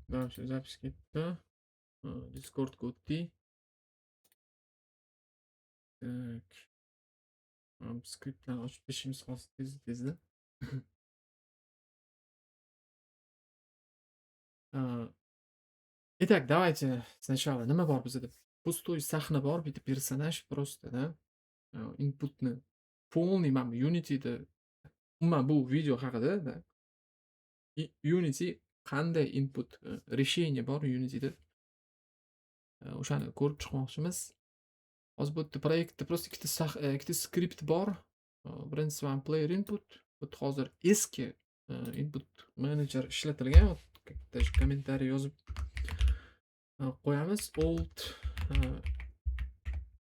Да, всё, запись ketdi. Discordga o'tdik. Так. Skriptlarni ochib tashlaymiz hozir tezda. А, Итак, давайте сначала nima bor bizada? Пустой sahna bor, bitta personaj просто, да? Inputni полный mana bu Unityda umuman bu video haqida, да? Unity qanday input решение bor Unityda. O'shani ko'rib chiqmoqchimiz. Hozir bu yerda proyektda просто ikkita skript bor. Birinchisi mana player input. Bu yerda hozir eski input manager ishlatilgan. Даже kommentariy yozib qo'yamiz. Old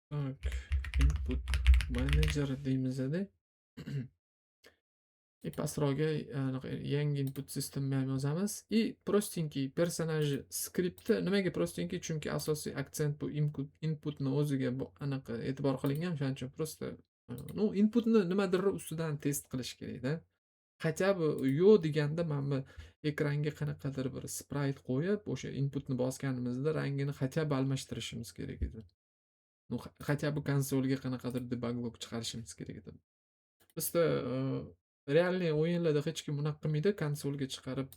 tak, input manager deymiz-da. И pastroqga anaqa yangi input systemni ham yozamiz. И простенький personaj skripti nimaga простенький? Chunki asosiy aksent bu inputni o'ziga anaqa e'tibor qilingan. O'shaning uchun просто ну inputni nimadir ustidan test qilish kerak-da. Хотя бы yo'q deganda mana bu ekranga qanaqadir bir sprite qo'yib, o'sha inputni bosganimizda rangini хотя бы almashtirishimiz kerak edi. Ну, хотя бы konsolga qanaqadir debug log chiqarishimiz kerak edi. Bizda real o'yinlarda hech kim unaqa qilmaydi. Konsolga chiqarib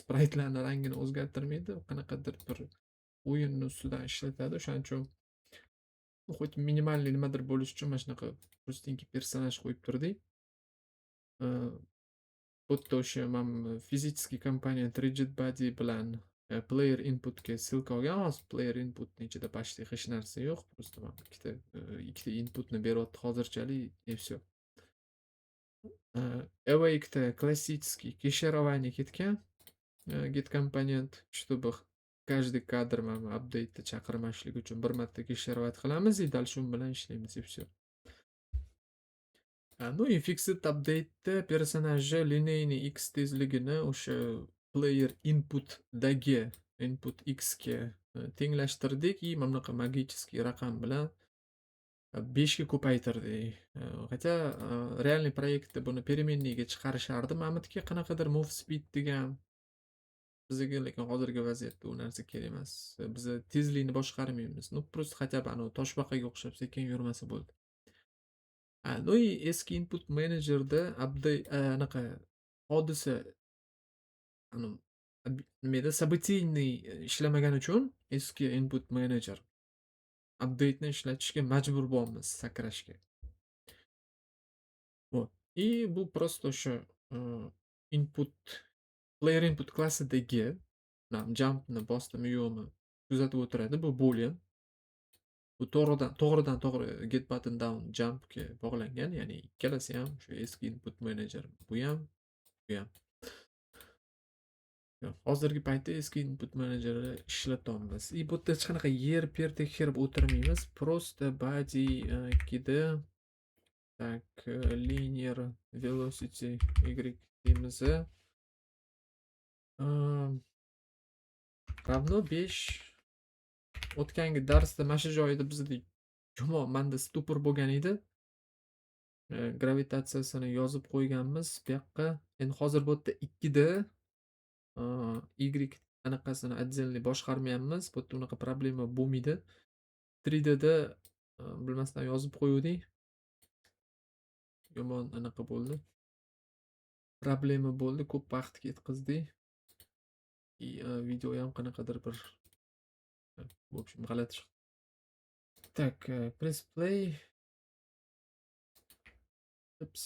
spraytlarni rangini o'zgartirmaydi. Qanaqadir bir o'yinni ustidan ishlatadi. O'shaning uchun хоть minimalniy nimadir bo'lish uchun mana shunaqa простенький personaj qo'yib turdik. Bu yerda o'sha mana fizический komponent rigid body bilan player inputga ссылка olgan. Hozir player inputni ichida почти hech narsa yo'q. Просто mana ikkita inputni beryapti hozirchalik и всё. Awake'da klassический кеширование ketgan. Get komponent, чтобы каждый kadr mana update'da chaqirmaslik uchun bir marta keshirovать qilamiz и дальше shu bilan ishlaymiz и всё. Ну и fixed update'da personajni lineyniy x tezligini o'sha player input'dagi input x ga tenglashtirdik и mana bunaqa magический raqam bilan 5 ga ko'paytirdik. Хотя реальный proyektda buni переменныйga chiqarishardi. Mana bu yerga qanaqadir move speed degan bizga lekin hozirgi vaziyatda u narsa kerak emas. Biz tezlikni boshqarmaymiz. Ну просто хотя бы anavi toshbaqaga o'xshab sekin yurmasa bo'ldi. Ну и eski input managerda anaqa hodisa anu nima edi событийный ishlamagani uchun eski input manager update'ni ishlatishga majbur bo'lamiz sakrashga. Вот. И bu просто o'sha input player input klassidagi jumpni bosdimi yo'qmi kuzatib o'tiradi. Bu boolean. Bu to'g'ridan to'g'ri get button down jumpga bog'langan. Ya'ni ikkalasi ham o'sha eski input manager. Bu ham, bu ham. Hozirgi paytda eski input menejerni ishlatamiz. И bu yerda hech qanaqa yer-per tekshirib o'tirmaymiz. Просто body 2da tak linear velocity y deymiz. Ravno 5. O'tgangi darsda mana shu joyida bizda yomon menda stupor bo'lgan edi. Gravitatsiyasini yozib qo'yganmiz bu yoqqa. Endi hozir bu yerda 2da y anaqasini отдельный boshqarmayapmiz. Bu yerda unaqa problema bo'lmaydi. 3Dda bilmasdan yozib qo'yuvdik. Yomon anaqa bo'ldi. Problema bo'ldi, ko'p vaqt ketkazdik. И video ham qanaqadir bir в общем g'alati chiqdi. Так, press play. Ups,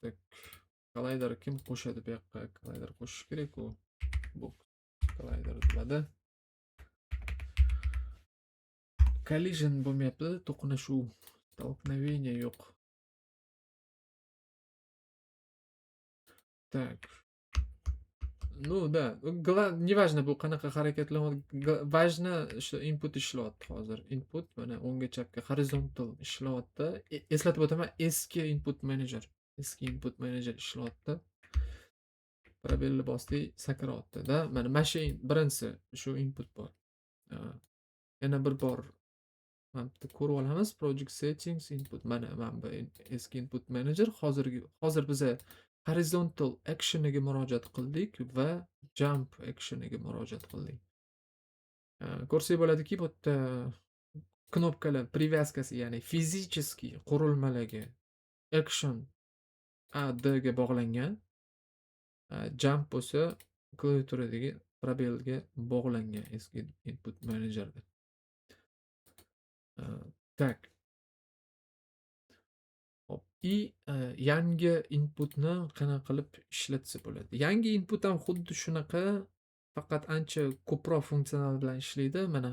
tak. Collider kim qo'shadi bu yoqqa? Collider qo'shish kerak-ku. Bu Collider nimada? Collision bo'lmayapti, to'qnashuv, столкновение yo'q. Так. Ну да, неважно bu qanaqa harakatlanadi. Важно, что input ishlayapti hozir. Input mana o'ngga chapga horizontal ishlayapti. Eslatib o'taman, eski input manager. Eski input manager ishlayapti. Probelni bosdik, sakrayapti-da. Mana mashina birinchisi shu input bor. Yana bir bor mana bitta ko'rib olamiz. Project settings input. Mana bu eski input manager. Hozir biza horizontal actioniga murojaat qildik va jump actioniga murojaat qildik. Ko'rsak bo'ladiki, bu yerda knopkalar привязкасы, ya'ni fizicheskiy qurilmalarga action A, D ga bog'langan, jump bo'lsa klaviaturadagi probelga bog'langan eski input menejerda. Так. Hop. Yangi inputni qanaqa qilib ishlatsa bo'ladi? Yangi input ham xuddi shunaqa, faqat ancha ko'proq funksiyallar bilan ishlaydi. Mana,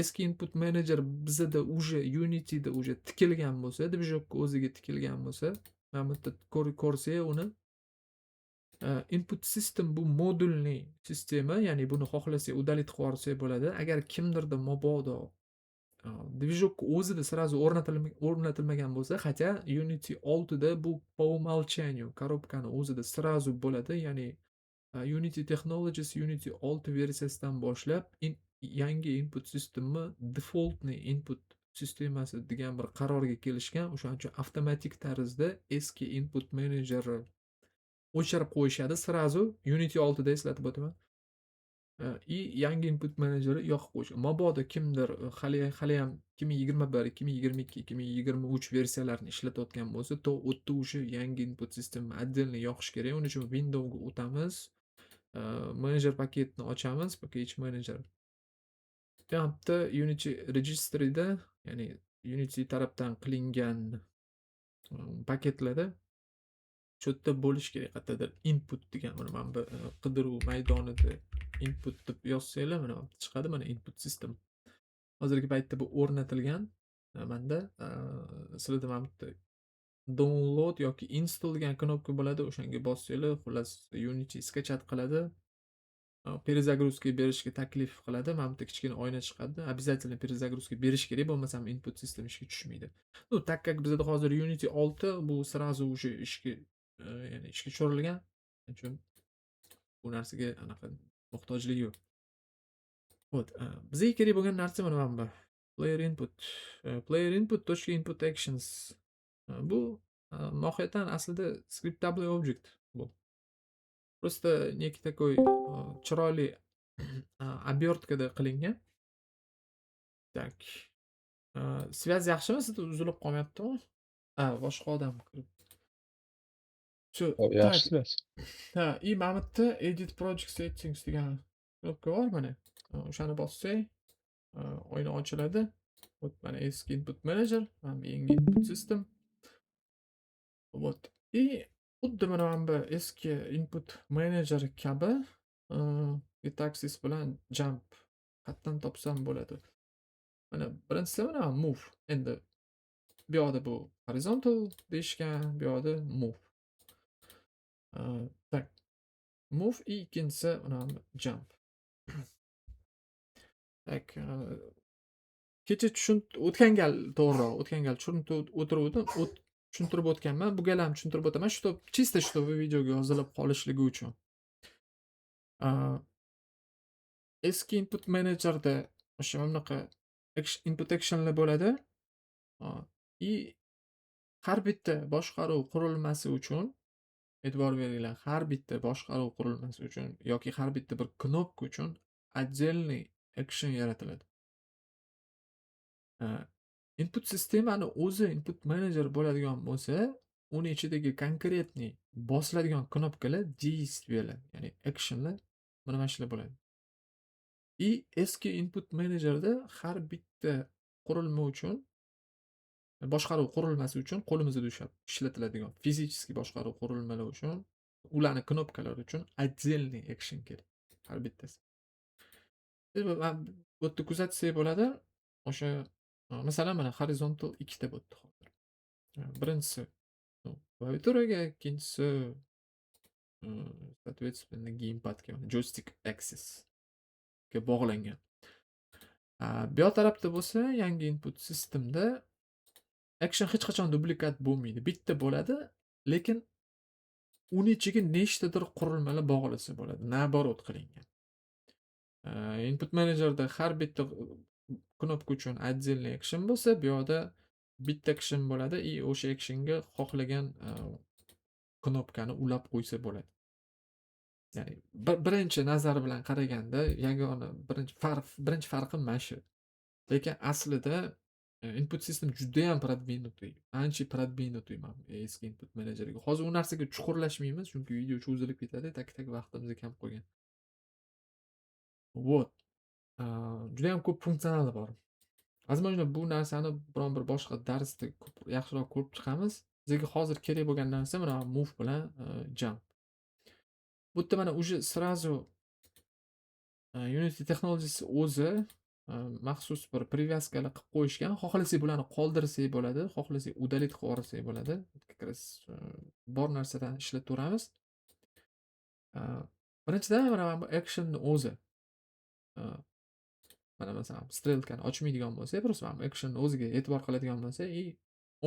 eski input menejer bizada уже Unityda уже tikilgan bo'lsa, dvijokka o'ziga tikilgan bo'lsa, mana bu yerda ko'rsak uni, input system bu modulli sistema, ya'ni buni xohlasak удалить qilib yuborsak bo'ladi. Agar kimdirda mabodo dvijokka o'zida сразу o'rnatilmagan bo'lsa, хотя Unity 6 da bu по умолчанию korobkani o'zida сразу bo'ladi. Ya'ni, Unity Technologies Unity 6 versiyasidan boshlab yangi input sistemni defaultni input sistemasi degan bir qarorga kelishgan. O'shaning uchun avtomatik tarzda eski input menejerni o'chirib qo'yishadi сразу. Unity 6 da eslatib o'taman. Yangi input menejeri yoqib qo'yish. Mabodo kimdir haliyam 2021, 2022, 2023 versiyalarini ishlatayotgan bo'lsa, to u yerda уже yangi input sistemni отдельно yoqish kerak. Uning uchun Windowsga o'tamiz. Menejer paketini ochamiz, package manager. Bu yerda Unity registryda, ya'ni Unity tarafdan qilingan paketlarda shu yerda bo'lishi kerak qayerdadir input degan. Mana bu qidiruv maydonida input deb yozsanglar mana chiqadi, mana input system. Hozirgi paytda bu o'rnatilgan. Manda sizlarda mana bu yerda download yoki install degan knopka bo'ladi. O'shanga bossanglar, xullas Unity skachat qiladi. Перезагрузка berishga taklif qiladi. Mana bu yerda kichkina oyna chiqadi. Обязательно перезагрузка berish kerak, bo'lmasam input system ishga tushmaydi. Ну, так как bizda hozir Unity 6 bu сразу уже ishga, ya'ni ishga tushirilgan. Shuning uchun bu narsaga anaqa muhtojlik yo'q. Вот, bizga kerak bo'lgan narsa mana bu. Player input. Player input .input actions. Bu mohiyatan aslida scriptable object bu. Просто некий такой chiroyli оберткada qilingan. Так. Связь yaxshimi? Sizda uzilib qolmayaptimi? Boshqa odam kirib. Shu, tak. Yaxshi emas. Mana bu yerda edit project settings degan knopka bor mana. O'shani bossak, oyna ochiladi. Mana eski input manager, mana yangi input system. Вот. Xuddi mana bu eski input manager kabi git axis bilan jump qayerdan topsam bo'ladi. Mana birinchisi mana move. Endi bu yoqda bu horizontal deyishgan, bu yoqda move. Tak. Move ikkinchisi mana jump. Tak. Kecha o'tgan gal to'g'riroq, o'tgan gal tushuntirib o'tganman. Bu gal ham tushuntirib o'taman. Чисто чтобы videoga yozilib qolishligi uchun. Eski input managerda o'sha bunaqa input actionlar bo'ladi. Har bitta boshqaruv qurilmasi uchun e'tibor beringlar, har bitta boshqaruv qurilmasi uchun yoki har bitta bir knopka uchun отдельный action yaratiladi. Input sistemani o'zi input manager bo'ladigan bo'lsa, uning ichidagi konkretniy bosiladigan knopkalar действиялар, ya'ni actionlar mana shular bo'ladi. Eski input managerda har bitta qurilma uchun, boshqaruv qurilmasi uchun qo'limizda ushlab ishlatiladigan fizicheskiy boshqaruv qurilmalari uchun, ularning knopkalari uchun отдельный action kerak. Har bittasi. Bu yerda kuzatsak bo'ladi. O'sha masalan mana horizontal 2 ta bo'ldi hozir. Birinchisi klaviaturaga, ikkinchisi соответственно gamepadga, joystick axis ga bog'langan. Bu yoq tarafda bo'lsa, yangi input sistemda action hech qachon duplikat bo'lmaydi. Bitta bo'ladi, lekin uning ichiga nechtadir qurilmalar bog'lasa bo'ladi. Naоборот qilingan. Input managerda har bitta knopka uchun отдельный action bo'lsa, bu yoqda bitta action bo'ladi. O'sha actionga xohlagan knopkani ulab qo'ysa bo'ladi. Ya'ni birinchi nazar bilan qaraganda yagona birinchi farqi mana shu. Lekin aslida input sistem judayam продвинутый, ancha продвинутый mana bu eski input menejeriga. Hozir u narsaga chuqurlashmaymiz, chunki video cho'zilib ketadi, tak vaqtimizni kam qolgan. Вот. Judayam ko'p funksiyali bor. Возможно, bu narsani biron bir boshqa darsda yaxshiroq ko'rib chiqamiz. Bizga hozir kerak bo'lgan narsa mana move bilan jump. Bu yerda mana уже сразу Unity Technologies o'zi maxsus bir привязкаlar qilib qo'yishgan. Xohlasak bularni qoldirsak bo'ladi, xohlasak удалить qilib yuborsak bo'ladi. Как раз bor narsadan ishlataveramiz. Birinchidan mana bu action'ni o'zi. Mana masalan, strelkani ochmaydigan bo'lsa, просто mana action'ni o'ziga e'tibor qiladigan bo'lsa и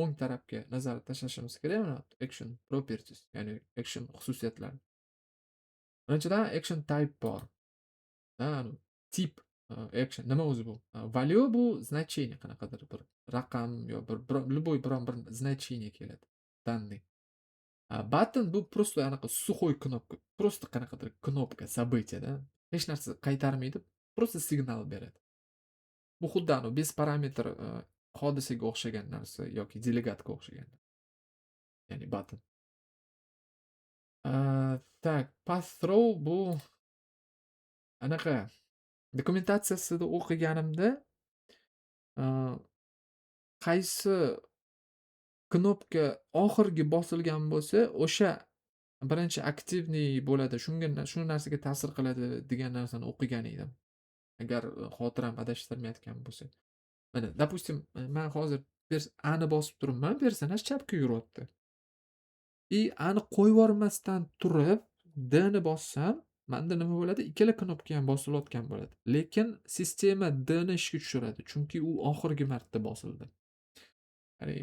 o'ng tarafga nazar tashlashimiz kerak. Mana action properties, ya'ni action xususiyatlari. Birinchidan action type bor. Tip action nima o'zi bu? Value bu значение qanaqadir bir raqam yo любой biron bir значение keladi. Данный. Button bu просто anaqa сухой knopka. Просто qanaqadir knopka событие-da. Hech narsa qaytarmaydi, просто signal beradi. Bu xuddi без parametr hodisaga o'xshagan narsa yoki delegatga o'xshagan. Ya'ni button. Tak, pass through bu anaqa dokumentatsiyasida o'qiganimda qaysi knopka oxirgi bosilgan bo'lsa, o'sha birinchi aktivniy bo'ladi. Shu narsaga ta'sir qiladi degan narsani o'qigan edim. Agar xotiram adashtirmayotgan bo'lsa. Mana, допустим, men hozir A ni bosib turibman, personaj chapga yuryapti. A'ni qo'yib yubormasdan turib, D ni bossam, menda nima bo'ladi? Ikkala knopka ham bosilayotgan bo'ladi. Lekin sistema D ni ishga tushiradi, chunki u oxirgi marta bosildi. Ya'ni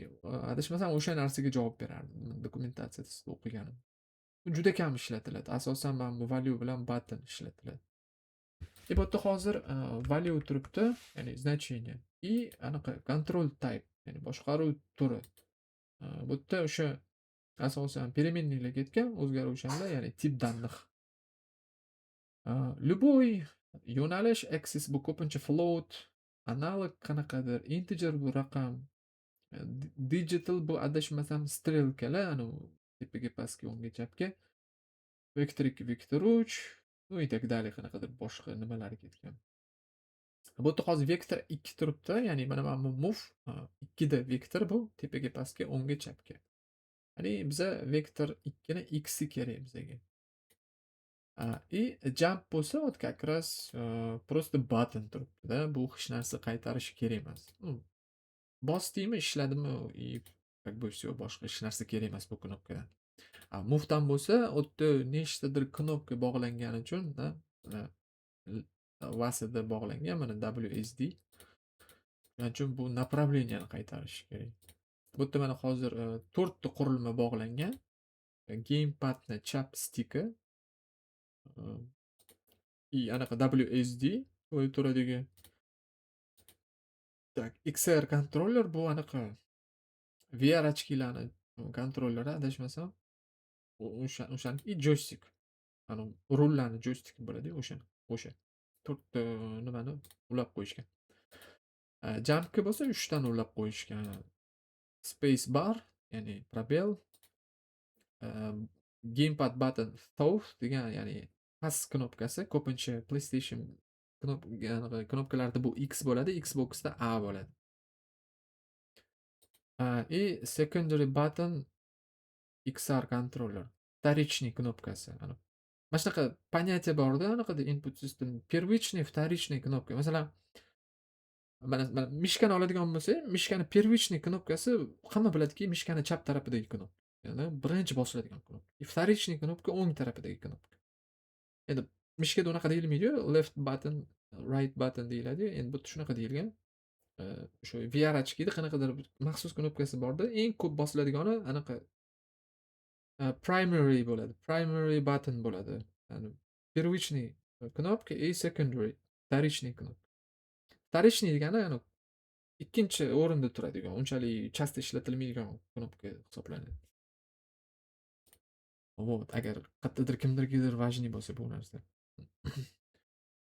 adashmasam o'sha narsaga javob berardim dokumentatsiyasida o'qiganim. Bu juda kam ishlatiladi. Asosan mana bu value bilan button ishlatiladi. Bu yerda hozir value turibdi, ya'ni значение и anaqa control type, ya'ni boshqaruv turi. Bu yerda o'sha asosan переменныйlar ketgan, o'zgaruvchanlar, ya'ni tip данных. Любой yo'nalish axis bu ko'pincha float, analog qanaqadir integer bu raqam. Digital bu adashmasam strelkalar, tepaga pastga o'ngga chapga. Vektor 2, vektor 3, ну и так далее qanaqadir boshqa nimalar ketgan. Bu yerda hozir vektor 2 turibdi, ya'ni mana bu move 2 da vektor bu tepaga pastga o'ngga chapga. Ya'ni biza vektor 2 ni x kerak bizga. И jump bo'lsa, вот как раз просто button turibdi-da. Bu hech narsa qaytarish kerak emas. Bosdikmi, ishladimi и как бы всё, boshqa hech narsa kerak emas bu knopkadan. Move'dan bo'lsa, u yerda nechtadir knopka bog'langani uchun mana vasida bog'langan, mana WSD. Shuning uchun bu направленияni qaytarish kerak. Bu yerda mana hozir 4 ta qurilma bog'langan. Gamepadni chap stiki и anaqa WSD qo'yib turadigan. Так, XR kontroller bu anaqa VR ochkilarni kontrolleri adashmasam. O'shaniki joystik. Rullarni joystiki bo'ladi-yu, o'sha. 4 ta nimani ulab qo'yishgan. Jump'ga bo'lsa 3 tani ulab qo'yishgan. Space bar, ya'ni probel, gamepad button stove degan, ya'ni past knopkasi, ko'pincha PlayStation knopkalarida bu X bo'ladi, Xbox'da A bo'ladi. Secondary button XR controller. Вторичный knopkasi. Mana shunaqa понятие borda, anaqada input system. Первичный, вторичный knopka. Masalan, mana mishkani oladigan bo'lsa, mishkani первичный knopkasi hamma biladiki, mishkani chap tarafidagi knopka. Ya'ni birinchi bosiladigan knopka. Вторичный knopka o'ng tarafidagi knopka. Endi mishkada unaqa deyilmaydi-yu, left button, right button deyiladi. Endi bu shunaqa deyilgan. O'sha VR ochkida qanaqadir maxsus knopkasi borda, eng ko'p bosiladigani anaqa primary bo'ladi. Primary button bo'ladi. Ya'ni первичный knopka и secondary, вторичный knopka. Вторичный degani ikkinchi o'rinda turadigan, unchalik часто ishlatilmaydigan knopka hisoblanadi. Вот, agar qayerdadir kimnikidir важный bo'lsa bu narsa.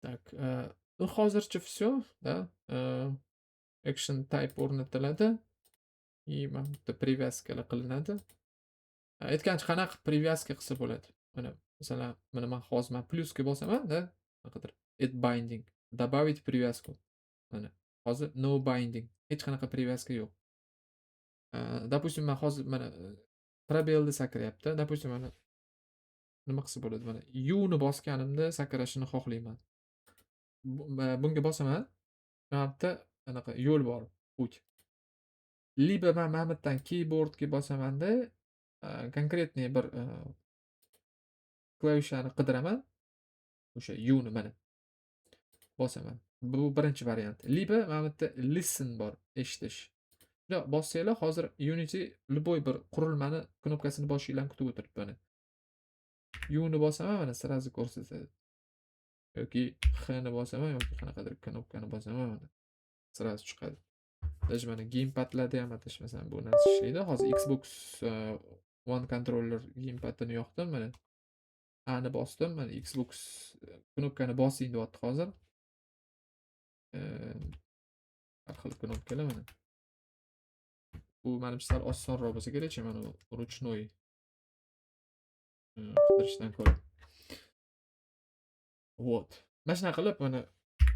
Так, ну hozircha всё, да. Action type o'rnatiladi и mana bitta привязкаlar qilinadi. Aytgancha qanaqa привязка qilsa bo'ladi? Mana masalan, man hozir plyusga bosaman-da, qanaqadir add binding, добавить привязку. Mana hozir no binding, hech qanaqa привязка yo'q. Допустим, man hozir mana probelni sakrayapti. Допустим, mana nima qilsa bo'ladi? Mana U ni bosganimda sakrashini xohlayman. Bunga bosaman. Mana bu yerda anaqa yo'l bor, pуть. Liba man mana bu yerdan keyboardga bosamanda, konkretniy bir klavishani qidiraman. O'sha U ni mana bosaman. Bu birinchi variant. Liba mana bu yerda listen bor, eshitish. Shundoq bossanglar hozir Unity любой bir qurilmani knopkasini bosishinglarni kutib o'tiribdi mana. U ni bosaman, mana сразу ko'rsatadi. Yoki X ni bosaman yoki qanaqadir knopkani bosaman mana сразу chiqadi. Даже mana gamepadlarda ham adashmasam bu narsa ishlaydi. Hozir Xbox One controller gamepadini yoqdim mana. A ni bosdim, mana Xbox knopkani bosing deyapti hozir. Har xil knopkalar mana. Bu menimcha sal osonroq bo'lsa kerakchi, mana ручной qidirishdan ko'ra. Вот. Mana shunaqa qilib mana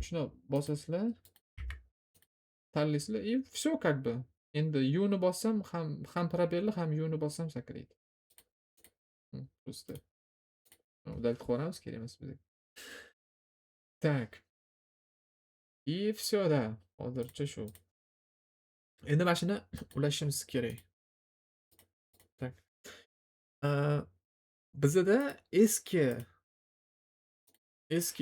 shuni bosasizlar, tanlaysizlar и всё как бы. Endi U ni bossam ham probelli, ham U ni bossam sakraydi. Просто удалить qilib kerak emas bizga. Так. И всё, да. Hozircha shu. Endi mana shuni ulashimiz kerak. Так. Bizda eski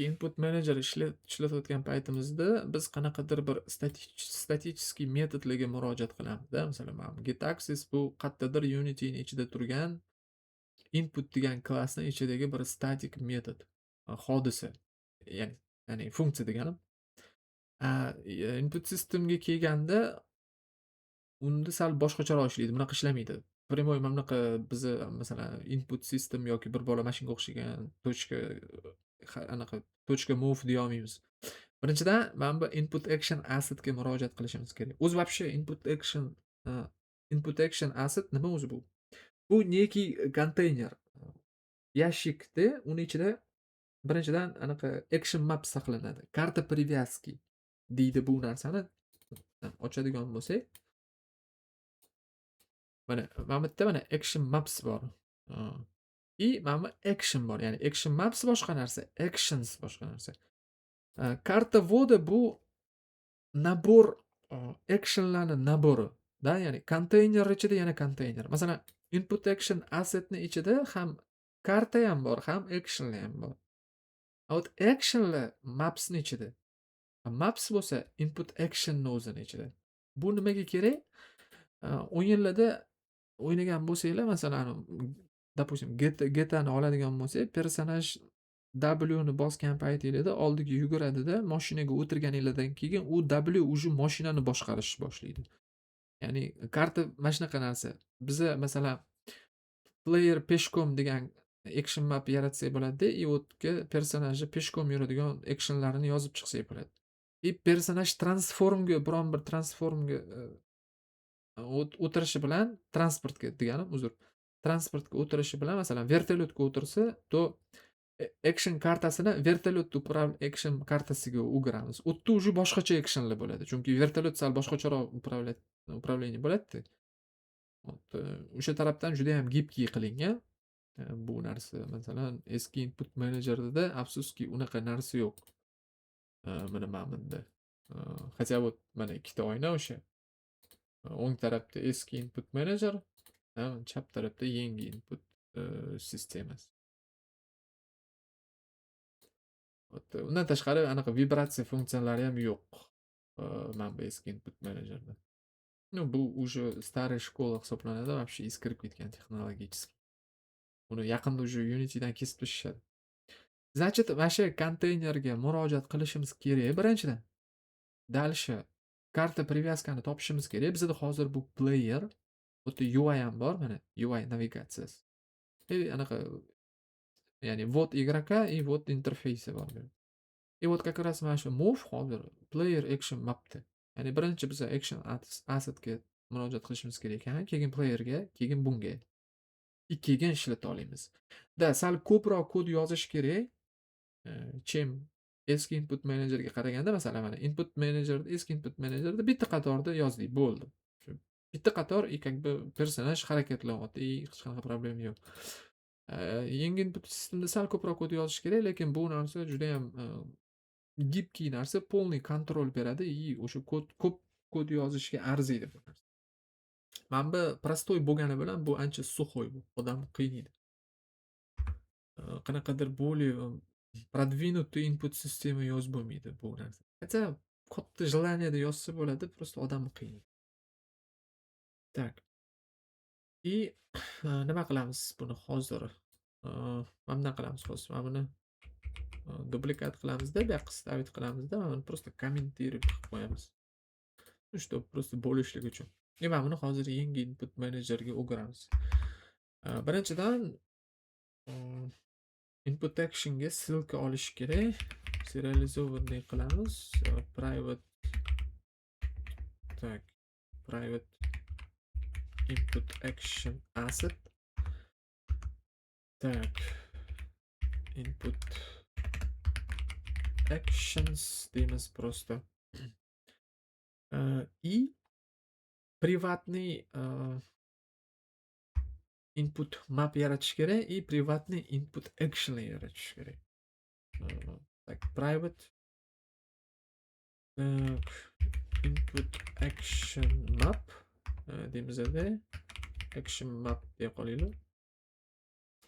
input manager ishlatayotgan paytimizda biz qanaqadir bir statistiskiy metodlarga murojaat qilamiz-da. Masalan, mana get access bu qayerdadir Unity'ning ichida turgan input degan klassning ichidagi bir statik metod, hodisa. Ya'ni funksiya deganim. Input systemga kelganda unda sal boshqacharoq ishlaydi. Bunaqa ishlamaydi. Primoy mana bunaqa bizni masalan input system yoki bir bola mashinga o'xshagan tochka anaqa tochka move deya olmaymiz. Birinchidan mana bu input action assetga murojaat qilishimiz kerak. O'zi вообще input action asset nima o'zi bu? Bu neki konteyner, yashikda uni ichida birinchidan anaqa action map saqlanadi. Karta привязки deydi bu narsani. Ochadigan bo'lsak, mana bu yerda mana action maps bor. И mana bu action bor. Ya'ni action maps boshqa narsa, actions boshqa narsa. Karta ввода bu nabor actionlarni nabori. Da, ya'ni konteyner ichida yana konteyner. Masalan, input action assetni ichida ham karta ham bor, ham actionlar ham bor. Вот actionlar mapsni ichida. Maps bo'lsa input actionni o'zini ichida. Bu nimaga kerak? O'yinlarda o'ynagan bo'lsanglar, masalan, допустим, GTA'ni oladigan bo'lsak, personaj W ni bosgan paytingizda oldiga yuguradida, mashinaga o'tirganingizdan keyin u W уже mashinani boshqarishni boshlaydi. Ya'ni karta mana shunaqa narsa. Biza masalan player peshkom degan action map yaratsak bo'ladi-da, и o'tga personajni peshkom yuradigan actionlarini yozib chiqsak bo'ladi. И personaj transformga, biron bir transformga o'tirishi bilan transportga deganim, uzr. Transportga o'tirishi bilan masalan vertolyotga o'tirsa, to action kartasini vertolyot action kartasiga o'giramiz. U yerda уже boshqacha actionlar bo'ladi. Chunki vertolyot sal boshqacharoq управление bo'ladi-da. O'sha tarafdan juda ham gibkiy qilingan. Bu narsa masalan eski input menejerida afsuski unaqa narsa yo'q. Mana bunda. Хотя вот mana ikkita oyna o'sha. O'ng tarafda eski input manager, chap tarafda yangi input sistemasi. Undan tashqari anaqa vibratsiya funksiyalari ham yo'q. Mana bu eski input managerda. Ну, bu уже старая школа hisoblanadi, вообще eskirib ketgan texnologически. Uni yaqinda уже Unity'dan kesib tashlashadi. Значит, mana shu konteynerga murojaat qilishimiz kerak birinchidan. Дальше karta привязкani topishimiz kerak. Bizda hozir bu player, bu yerda UI ham bor, mana UI navigatsiyasi. anaqa ya'ni вот игрока и вот interfeysi bor. И вот как раз mana shu move hozir player action mapda. Ya'ni birinchi biz action assetga murojaat qilishimiz kerak ekan, keyin playerga, keyin bunga. Ikkiga ishlata olamiz. Sal ko'proq kod yozish kerak. Chem eski input menejerga qaraganda, masalan, mana input menejerda, eski input menejerda bitta qatorda yozdik, bo'ldi. Shu bitta qator и как бы personaj harakatlanyapti, и hech qanaqa problem yo'q. Yangi input sistemda sal ko'proq kod yozish kerak, lekin bu narsa juda ham gibkiy narsa, полный kontrol beradi и o'sha ko'p kod yozishga arziydi bu narsa. Mana bu prostoy bo'lgani bilan bu ancha сухой bu, odamni qiynaydi. Qanaqadir более продвинутый input sistema yozib bo'lmaydi bu narsa. Хотя katta желаниеda yozsa bo'ladi, просто odamni qiynaydi. Так. И nima qilamiz buni hozir? Mana bunday qilamiz hozir. Mana buni duplikat qilamizda, bu yoqqa stavit qilamizda, mana buni просто kommentirib qilib qo'yamiz. Чтобы просто bo'lishlik uchun. Mana buni hozir yangi input menejerga o'giramiz. Birinchidan input actionga ссылка olish kerak. Serializovanный qilamiz. Private private input action asset. Input actions deymiz просто. И приватный input map yaratish kerak и приватный input action yaratish kerak. Private input action map deymizda action map deya qolaylik.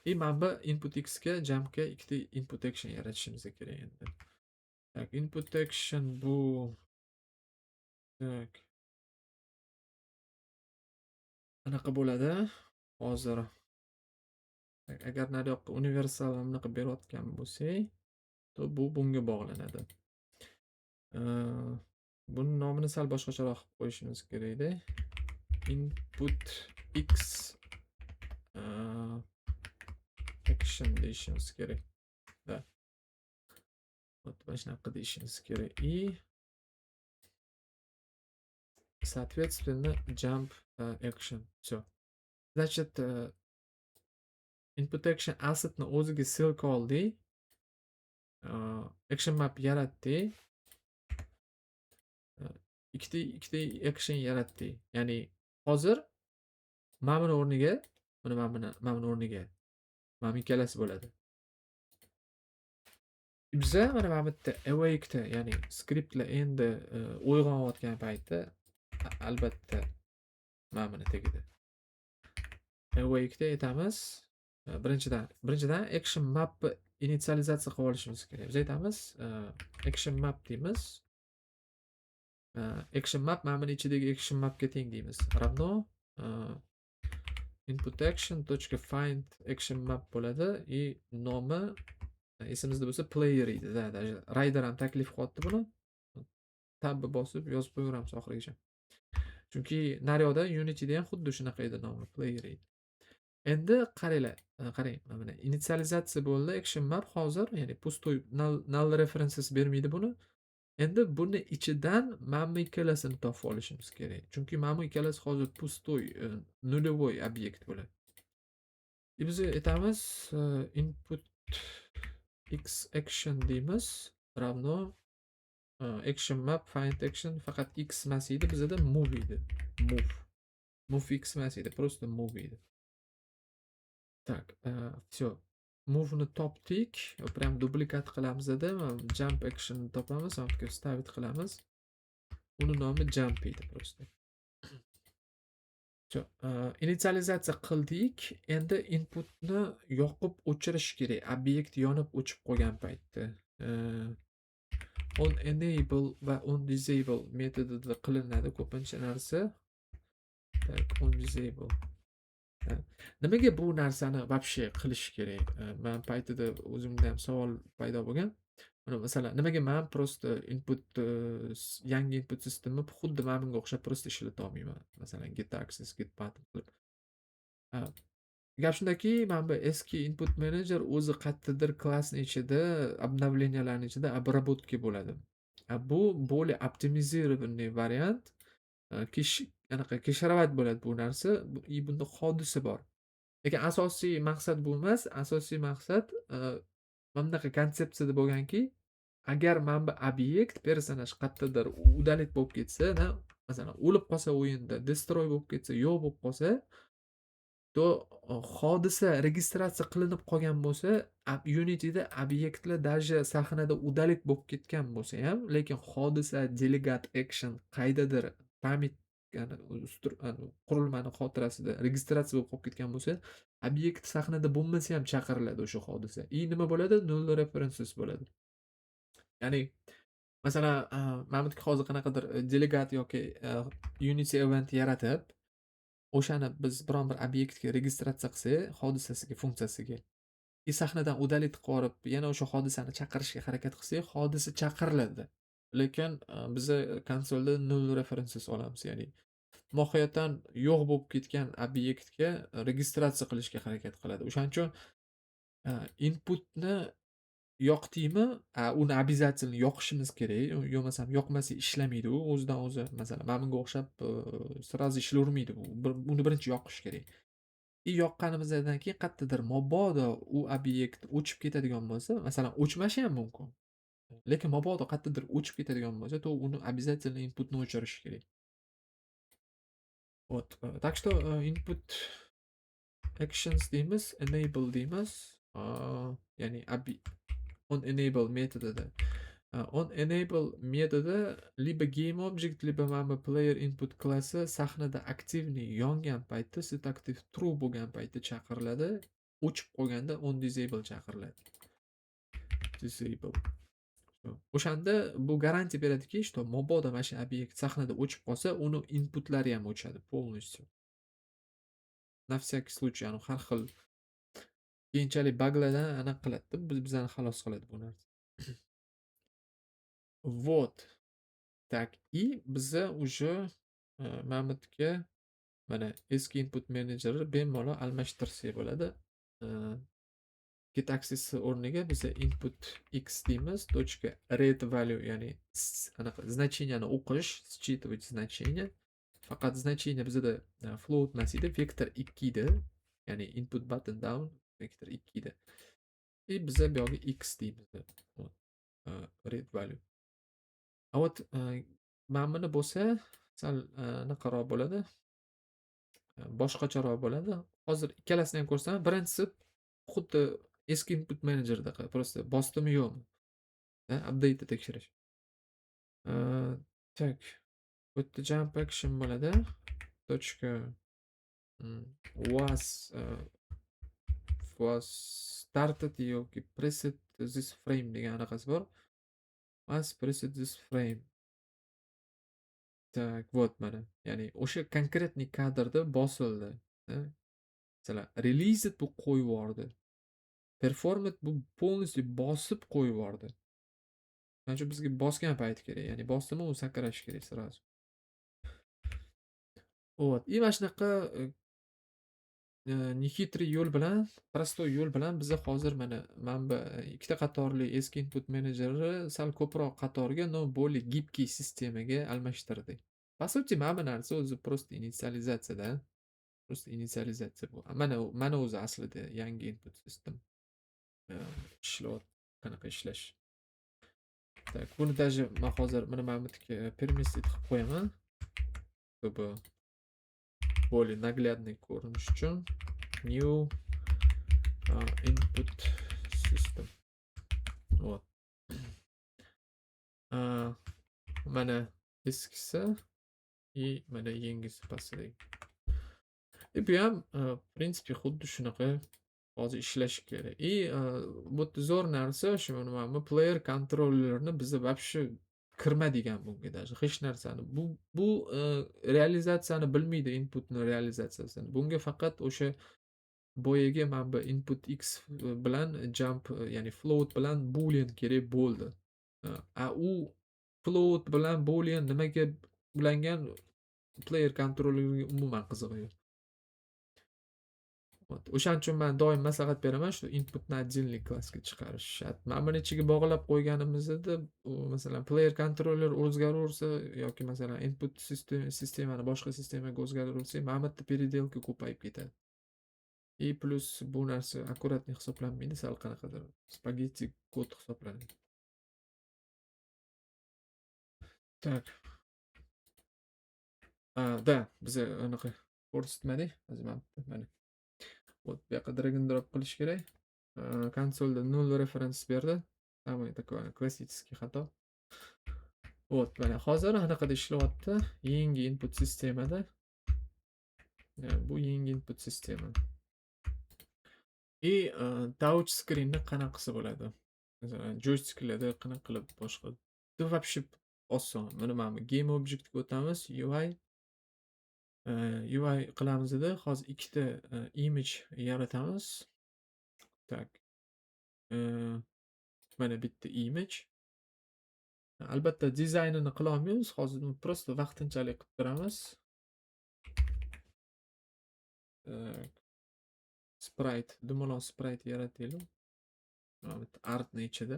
И mana bu input x ga jumpga ikkita input action yaratishimiz kerak endi. Input action bu anaqa bo'ladi. Hozir agar nariyoqqa universal bunaqa berayotgan bo'lsak, to bu bunga bog'lanadi. Buni nomini sal boshqacharoq qilib qo'yishimiz kerak-da. Input x action deyishimiz kerak. Вот mana shunaqa deyishimiz kerak. И соответственно jump action. Всё. Значит, input action assetni o'ziga ссылка oldik. Action map yaratdik. Ikkita action yaratdik. Ya'ni hozir mana buni o'rniga, mana buni o'rniga mana ikkalasi bo'ladi. Biza mana bu yerda awake da, ya'ni skriptlar endi uyg'onayotgan paytda albatta mana buni tagida awake da aytamiz. Birinchidan action map initsializatsiya qilib olishimiz kerak. Biz aytamiz action map deymiz. Action map mana buni ichidagi action mapga teng deymiz. Ravno input action.find action map bo'ladi и nomi esimizda bo'lsa player edi. Даже rider ham taklif qilyapti buni. Tabni bosib yozib qo'yaveramiz oxirigacha. Chunki naryoqda Unity'da ham xuddi shunaqa edi nomi, player edi. Endi qaranglar, qarang, mana initsializatsiya bo'ldi action map hozir, ya'ni pustoy null references bermaydi buni. Endi buni ichidan mana bu ikkalasini topib olishimiz kerak. Chunki mana bu ikkalasi hozir pustoy нулевой obyekt bo'ladi. Biz aytamiz input x action deymiz. Ravno action map find action faqat x emas edi, bizda move edi. Move x emas edi, просто move edi. Так, всё. Move'ni topdik. Prям duplikat qilamizda, jump action topamiz, ortga stavit qilamiz. Uni nomi jump edi просто. Initsializatsiya qildik. Endi inputni yoqib o'chirish kerak. Obyekt yonib o'chib qolgan paytda. On enable va on disable metodida qilinadi ko'pincha narsa. On disable. Nimaga bu narsani вообще qilish kerak? Men paytida o'zimda ham savol paydo bo'lgan. Mana masalan, nimaga men просто input yangi input sistemni xuddi mana bunga o'xshab просто ishlata olmayman. Masalan, get access, get path qilib. Gap shundaki, mana bu eski input manager o'zi qayerdadir klassni ichida, обновленияларni ichida обработка bo'ladi. Bu более optimizированный variant. Kish anaqa kesharovат bo'ladi bu narsa. Bunda hodisa bor. Lekin asosiy maqsad bu emas. Asosiy maqsad mana bunaqa konsepsiyada bo'lganki, agar mana bu obyekt, personaj qayerdadir удалить bo'lib ketsa, masalan, o'lib qolsa o'yinda, destroy bo'lib ketsa, yo'q bo'lib qolsa, to hodisa registratsiya qilinib qolgan bo'lsa, Unity'da obyektlar даже sahnada удалить bo'lib ketgan bo'lsa ham, lekin hodisa delegate action qaydadir pamять, ya'ni qurilmani xotirasida registratsiya bo'lib qolib ketgan bo'lsa, obyekt sahnada bo'lmasa ham chaqiriladi o'sha hodisa. Nima bo'ladi? Null references bo'ladi. Ya'ni, masalan, Mamutga hozir qanaqadir delegat yoki Unity event yaratib, o'shani biz biron bir obyektga registratsiya qilsak, hodisasiga, funksiyasiga, sahnadan удалить qilib yuborib, yana o'sha hodisani chaqirishga harakat qilsak, hodisa chaqiriladi. Lekin biza konsolda null references olamiz. Ya'ni mohiyatan yo'q bo'lib ketgan obyektga registratsiya qilishga harakat qiladi. O'shaning uchun inputni yoqdikmi, uni обязательно yoqishimiz kerak. Yo'qmasam yoqmasa ishlamaydi u. O'zidan o'zi, masalan, mana bunga o'xshab srazi ishlayvermaydi bu. Uni birinchi yoqish kerak. Yoqqanimizdan keyin qayerdadir mabodo u obyekt o'chib ketadigan bo'lsa, masalan, o'chmashi ham mumkin. Lekin mabodo qayerdadir o'chib ketadigan bo'lsa, to uni обязательно inputni o'chirish kerak. Вот. Так что input actions deymiz, enable deymiz. Ya'ni onEnable metodida. OnEnable metodi liba GameObject, liba mana player input klassi sahnada aktivniy yongan paytda, set active true bo'lgan paytda chaqiriladi. O'chib qolganda onDisable chaqiriladi. Disable. O'shanda bu garantiya beradiki, что mabodo mana shu obyekt sahnada o'chib qolsa, uni inputlari ham o'chadi полностью. На всякий случай, har xil keyinchalik baglardan anaqa qiladi, bizani xalos qiladi bu narsa. Вот. Так, и biza уже Mamutga mana eski input menejeri bemalol almashtirsak bo'ladi. Get access o'rniga biza input x deymiz, .read value, ya'ni anaqa значениyani o'qish, считывать значение. Faqat значение bizada float emas edi, vektor 2 edi. Ya'ni input button down vektor 2 edi. Biza bu yerga x deymiz. Read value. Вот, mana buni bo'lsa, sal anaqaroq bo'ladi. Boshqacharoq bo'ladi. Hozir ikkalasini ham ko'rsataman. Birinchisi xuddi eski input menejerdaqa, просто bosdimi yo'qmi? Update tekshirish. Tak. Bu yerda jump action bo'ladi. Was started yoki preset this frame degan anaqasi bor. Was preset this frame. Так, вот mana. Ya'ni o'sha konkretniy kadrda bosildi. Masalan, released bu qo'yib yubordi. Performant bu полностью bosib qo'yib yubordi. Mana shu bizga bosgan payti kerak. Ya'ni bosdimi, u sakrashi kerak сразу. Вот. И mana shunaqa nexitri yo'l bilan, prostoy yo'l bilan biza hozir mana bu ikkita qatorli eski input menejeri sal ko'proq qatorga, но более гибкий sistemaga almashtirdik. По сути, mana bu narsa o'zi просто initializatsiya-da. Просто initializatsiya bu. Mana o'zi aslida yangi input system. Ishlayapti, qanaqa ishlash. Так, buni даже men hozir mana Mamutga permissit qilib qo'yaman. Чтобы более наглядный ko'rinish uchun new input system. Вот. Mana eskisi и mana yangisi pastdagi. Bu ham в принципе xuddi shunaqa hozir ishlashi kerak. Bu zo'r narsa shu nima, player kontrollerini biza вообще kirmadigan bunga даже hech narsani. Bu realizatsiyani bilmaydi, inputni realizatsiyasini. Bunga faqat o'sha boyagi mana bu input x bilan jump, ya'ni float bilan boolean kerak bo'ldi. U float bilan boolean nimaga ulangan, player kontrolleriga umuman qizig'i yo'q. O'shaning uchun men doim maslahat beraman, shu inputni отдельный klassga chiqarish shart. Mana buni ichiga bog'lab qo'yganimizda u masalan player controller o'zgaraversa yoki masalan input sistemani boshqa sistemaga o'zgartirsak, mana bu yerda переделка ko'payib ketadi. Plus bu narsa akkuratniy hisoblanmaydi, sal qanaqadir spagetti kod hisoblanadi. Так. Da, biza anaqa ko'rsatmadik. Hozir mana. Вот bu yoqqa drag and drop qilish kerak. Konsolda 0 referens berdi. Самый такой klassический xato. Вот mana hozir anaqada ishlayapti. Yangi input sistemada. Bu yangi input sistema. Touch screenni qanaqa qilsa bo'ladi? Masalan, joysticklarda qanaqa qilib boshqa. Bu вообще oson. Mana game objectga o'tamiz. UI qilamizda hozir ikkita image yaratamiz. Tak. Mana bitta image. Albatta dizaynini qila olmaymiz. Hozir просто vaqtinchalik qilib turamiz. Sprite, dumaloq sprite yarataylik. Artni ichida.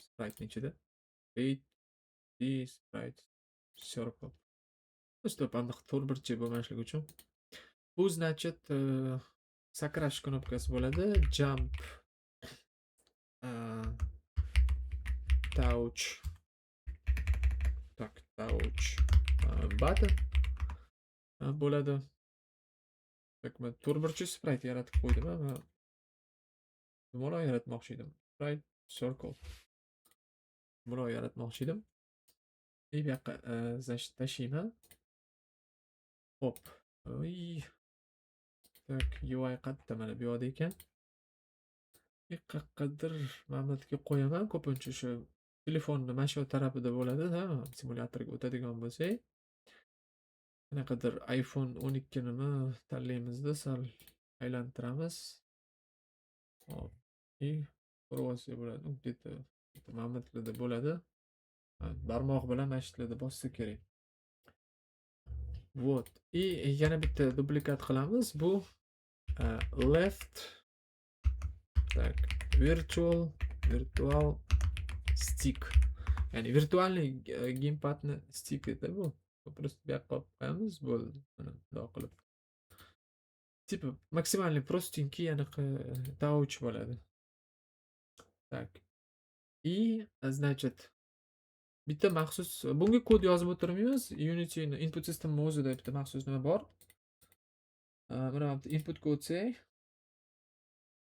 Sprite ichida. Sprite circle. Просто aniq to'rtburchak bo'lmasligi uchun. Bu значит sakrash knopkasi bo'ladi. Jump touch button bo'ladi. Men to'rtburchak sprite yaratib qo'ydim. Men dumaloq yaratmoqchi edim. Sprite circle. Dumaloq yaratmoqchi edim. Bu yoqqa значит tashlayman. Hop. Tak, UI qayerda mana bu yoqda ekan. Qaqqadir ma'lumotga qo'yaman. Ko'pincha shu telefonni mana shu tarafida bo'ladi-da, simulyatorga o'tadigan bo'lsak. Qanaqadir iPhone 12 nimi tanlaymizda, sal aylantiramiz. Hop. Prosi bo'ladi. Bitta ma'lumotlarda bo'ladi. Barmoq bilan mana shu yerda bossa kerak. Вот. Yana bitta duplikat qilamiz. Bu left так, virtual stick. Ya'ni virtualniy gamepadni stick edi bu. Просто bu yoqqa qo'yamiz, bo'ldi. Mana bundoq qilib. Типа maksimalniy простенький anaqa touch bo'ladi. Так. Значит, bitta maxsus bunga kod yozib o'tirmaymiz. Unity input system o'zida bitta maxsus nima bor. Mana bu inputga o'tsak,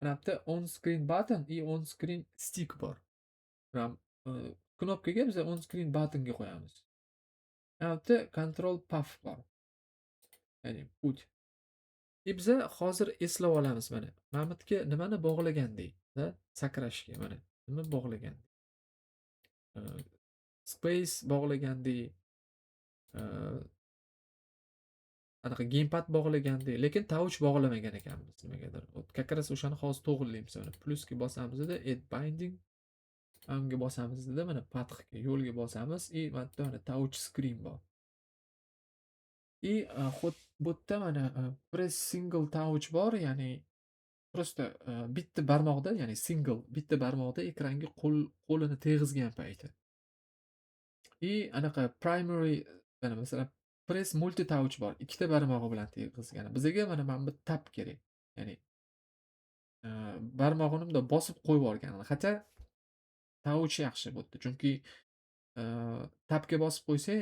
mana bu on screen button on screen stick bor. Knopkaga biz on screen buttonga qo'yamiz. Mana bu control path bor. Ya'ni put. Biza hozir eslab olamiz mana. Mana bu yerga nimani bog'lagandik, sakrashga mana. Nima bog'lagandik? Space bog'lagandik. Anaqa gamepad bog'lagandik, lekin touch bog'lamagan ekanmiz nimagadir. Как раз o'shani hozir to'g'rilaymiz. Mana plusga bosamizda add binding. Unga bosamizda mana pathga, yo'lga bosamiz mana bu yerda touch screen bor. Xud bu yerda mana press single touch bor, ya'ni просто bitta barmoqda, ya'ni single bitta barmoqda ekranga qo'lini tegizgan payti. Anaqa primary mana masalan press multi touch bor. Ikkita barmog'i bilan tegizgan. Bizga mana bu tab kerak. Ya'ni barmog'ini bunday bosib qo'yib yuborgan. Hatto touch yaxshi bu yerda. Chunki tabga bosib qo'ysa,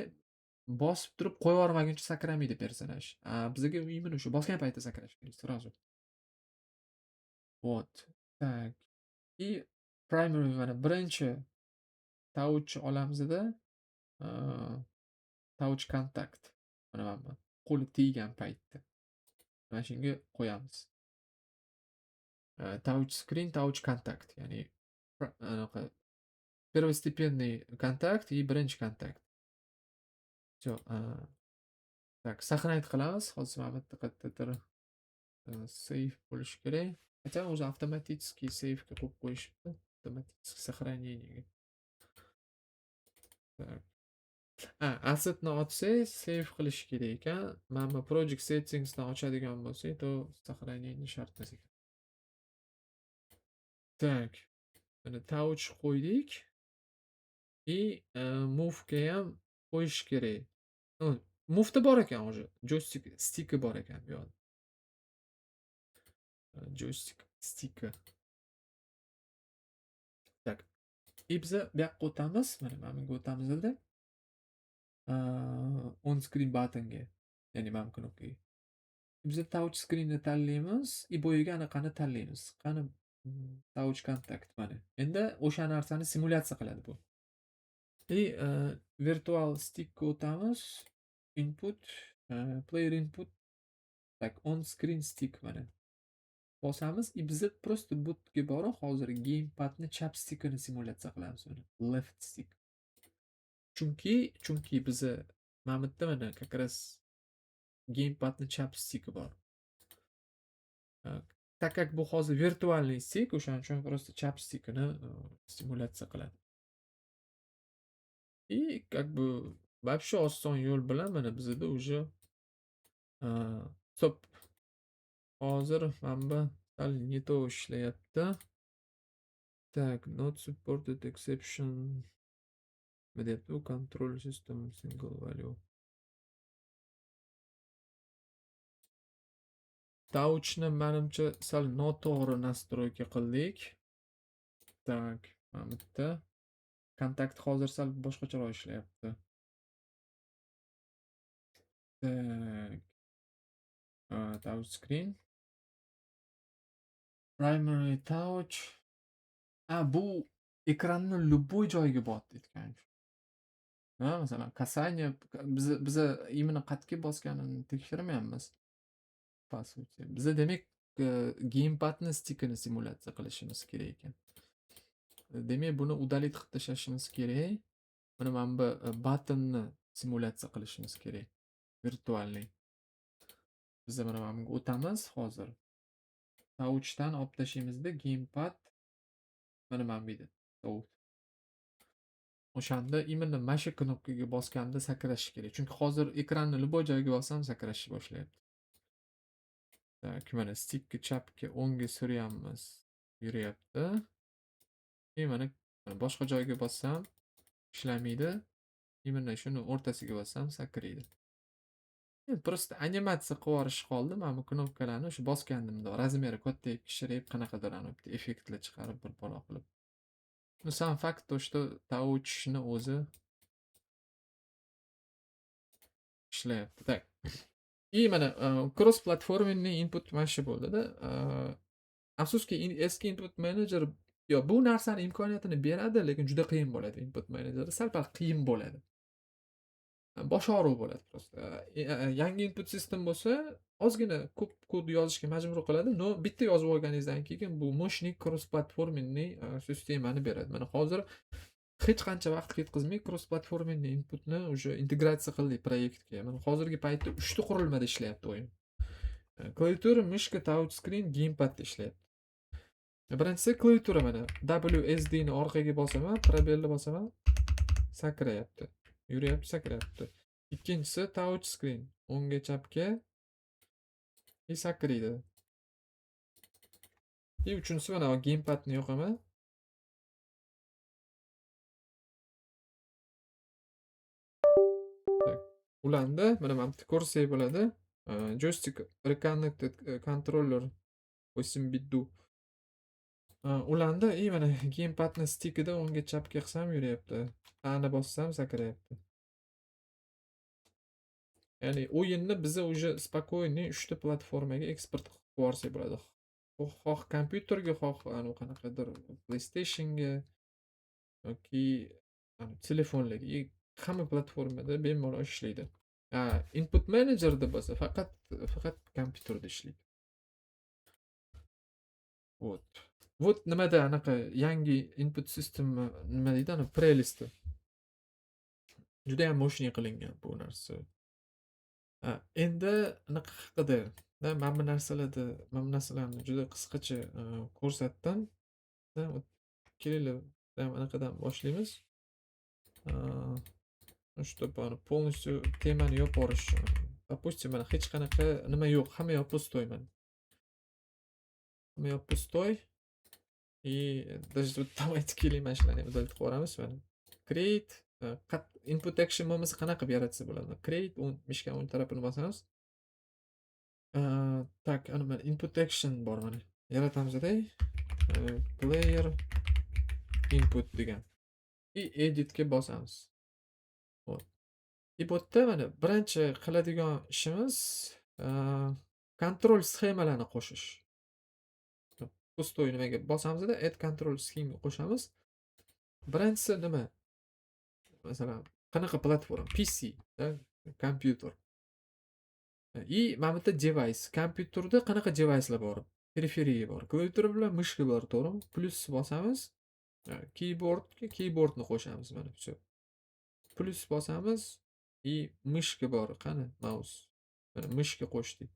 bosib turib qo'yib yubormaguncha sakramaydi personaj. Bizga imенно shu bosgan paytda sakrash kerak сразу. Вот. Так. Primary mana birinchi touch olamizda touch contact. Mana bu qo'li teggan paytda. Mana shunga qo'yamiz. Touch screen, touch contact, ya'ni anaqa первостепенный контакт и birinchi kontakt. Всё. Так, сохранять qilamiz. Hozir mana bu yerda qayerdadir save bo'lishi kerak. Хотя o'zi avtomatik save ga qo'yib qo'yishibdi. Avtomatik сохранениеga. Так. assetni ochsangiz save qilish kerak ekan. Mana bu project settings'dan ochadigan bo'lsak, to сохранение шартimiz ekan. Так, mana touch qo'ydik и move ga ham qo'yish kerak. Move da bor ekan уже. Joystick sticki bor ekan bu yoqda. Joystick sticki. Так. И biza bu yoqqa o'tamiz. Mana bunga o'tamizda on screen buttonga, ya'ni mana bu knopkaga. Biza touch screenni tanlaymiz и boyaga anaqani tanlaymiz. Qani touch contact mana. Endi o'sha narsani simulyatsiya qiladi bu. И virtual stickka o'tamiz. Input, player input, tak on screen stick mana. Bosamiz и biza просто butga borib hozir gamepadni chap stickini simulyatsiya qilamiz uni. Left stick. Chunki biza mana bu yerda mana как раз gamepadni chap sticki bor. Так как bu hozir virtualniy stick, o'shaning uchun просто chap stickini simulyatsiya qiladi. И как бы вообще oson yo'l bilan mana bizda уже stop. Hozir mana bu sal не то ishlayapti. Так, not supported exception. Nima deyapti u? Control system single value. Touchni menimcha sal noto'g'ri настройка qildik. Так, mana bu yerda kontakt hozir sal boshqacharoq ishlayapti. Так, touch screen. Primary touch. Bu ekranni любой joyiga botdi aytgan. Masalan, kасание biza именно qayerga bosganini tekshirmayapmiz. Po сути. Biza demak gamepadni stickini simulyatsiya qilishimiz kerak ekan. Demak, buni удалить qilib tashlashimiz kerak. Mana bu buttonni simulyatsiya qilishimiz kerak. Virtualniy. Biza mana bunga o'tamiz hozir. Touchdan olib tashlaymizda gamepad mana bu yerda. O'shanda именно mana shu knopkaga bosganda sakrashi kerak. Chunki hozir ekranni любой joyiga bossam sakrashni boshlayapti. Так, mana stickni chapga o'ngga suryapmiz. Yuryapti. Mana boshqa joyga bossam ishlamaydi. Именно shuni o'rtasiga bossam sakraydi. Просто animatsiya qilib yuborish qoldi. Mana bu knopkalarni shu bosganimda razmeri kattayib, kichrayib, qanaqadir effektlar chiqarib bir balo qilib. Ну, сам факт то, что touchni o'zi ishlayapti. Так. И mana cross platforming input mana shu bo'ldi-da. Afsuski eski input manager bu narsani imkoniyatini beradi, lekin juda qiyin bo'ladi input manager. Sal-pal qiyin bo'ladi. Bosh og'riq bo'ladi просто. Yangi input system bo'lsa, ozgina ko'p kod yozishga majbur qiladi, но bitta yozib olganingizdan keyin bu мощный cross platformingni sistemani beradi. Mana hozir hech qancha vaqt ketkazmay cross platformingni inputni уже integratsiya qildik proyektga. Mana hozirgi paytda 3 ta qurilmada ishlayapti o'yin. Klaviatura, mishka, touch screen, gamepad ishlayapti. Birinchisi klaviatura mana WSD ni orqaga bosaman, probelni bosaman, sakrayapti. Yuryapti, sakrayapti. Ikkinchisi touch screen, o'ngga chapga sakraydi. Uchinchisi mana gamepadni yoqaman. Ulanda mana bu yerda ko'rsak bo'ladi. Joystick reconnected controller 8 bit do. Ulanda mana gamepadni stickida o'ngga chapga qilsam yuryapti. Ana bossam sakrayapti. Ya'ni o'yinni biza уже спокойный 3 ta platformaga eksport qilib yuborsak bo'ladi. Xoh kompyuterga, xoh qanaqadir PlayStationga yoki telefonlarga, hamma platformada bemalol ishlaydi. Input managerda bo'lsa faqat kompyuterda ishlaydi. Вот nimada anaqa yangi input system nima deydi, prelisti. Juda ham mo'shniy qilingan bu narsa. Endi anaqa haqida mana bu narsalarni juda qisqacha ko'rsatdim. Kelinglar anaqadan boshlaymiz. чтобы полностью temani yopib yuborish uchun. Допустим, mana hech qanaqa nima yo'q, hamma yoq pustoy mana. Hamma yoq pustoy и даже automatically mana shularni ham udalatib yuboramiz mana. Create input action bo'lmasa qanaqa qilib yaratsa bo'ladi? Create mishkani o'ng tarafini bosamiz. Tak, ana mana input action bor mana. Yaratamizda player input degan. И editga bosamiz. Xo'p. И bu yerda mana birinchi qiladigan ishimiz kontrol sxemalarni qo'shish. Pustoy nimaga bosamizda add control scheme qo'shamiz. Birinchisi nima? Masalan, qanaqa platforma? PC, kompyuter. И mana bu yerda device. Kompyuterda qanaqa device'lar bor? Periferiya bor. Klaviatura bilan mushka bor, to'g'rimi? Plus bosamiz. Keyboardni qo'shamiz mana shu. Plus bosamiz и mushka bor. Qani mouse. Mana mushka qo'shdik.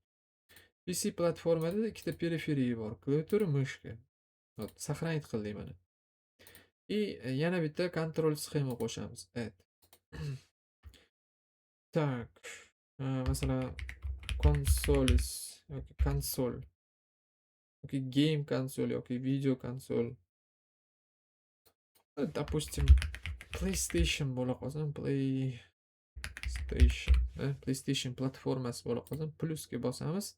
PC platformada ikkita periferiya bor. Klaviatura, mushka. Hop, сохранить qildik mana. И yana bitta control sxema qo'shamiz. Add. Так. Masalan, consoles yoki konsol yoki game konsol yoki video konsol. Допустим, PlayStation bo'la qolsin, PlayStation platformasi bo'la qolsin, plusga bosamiz.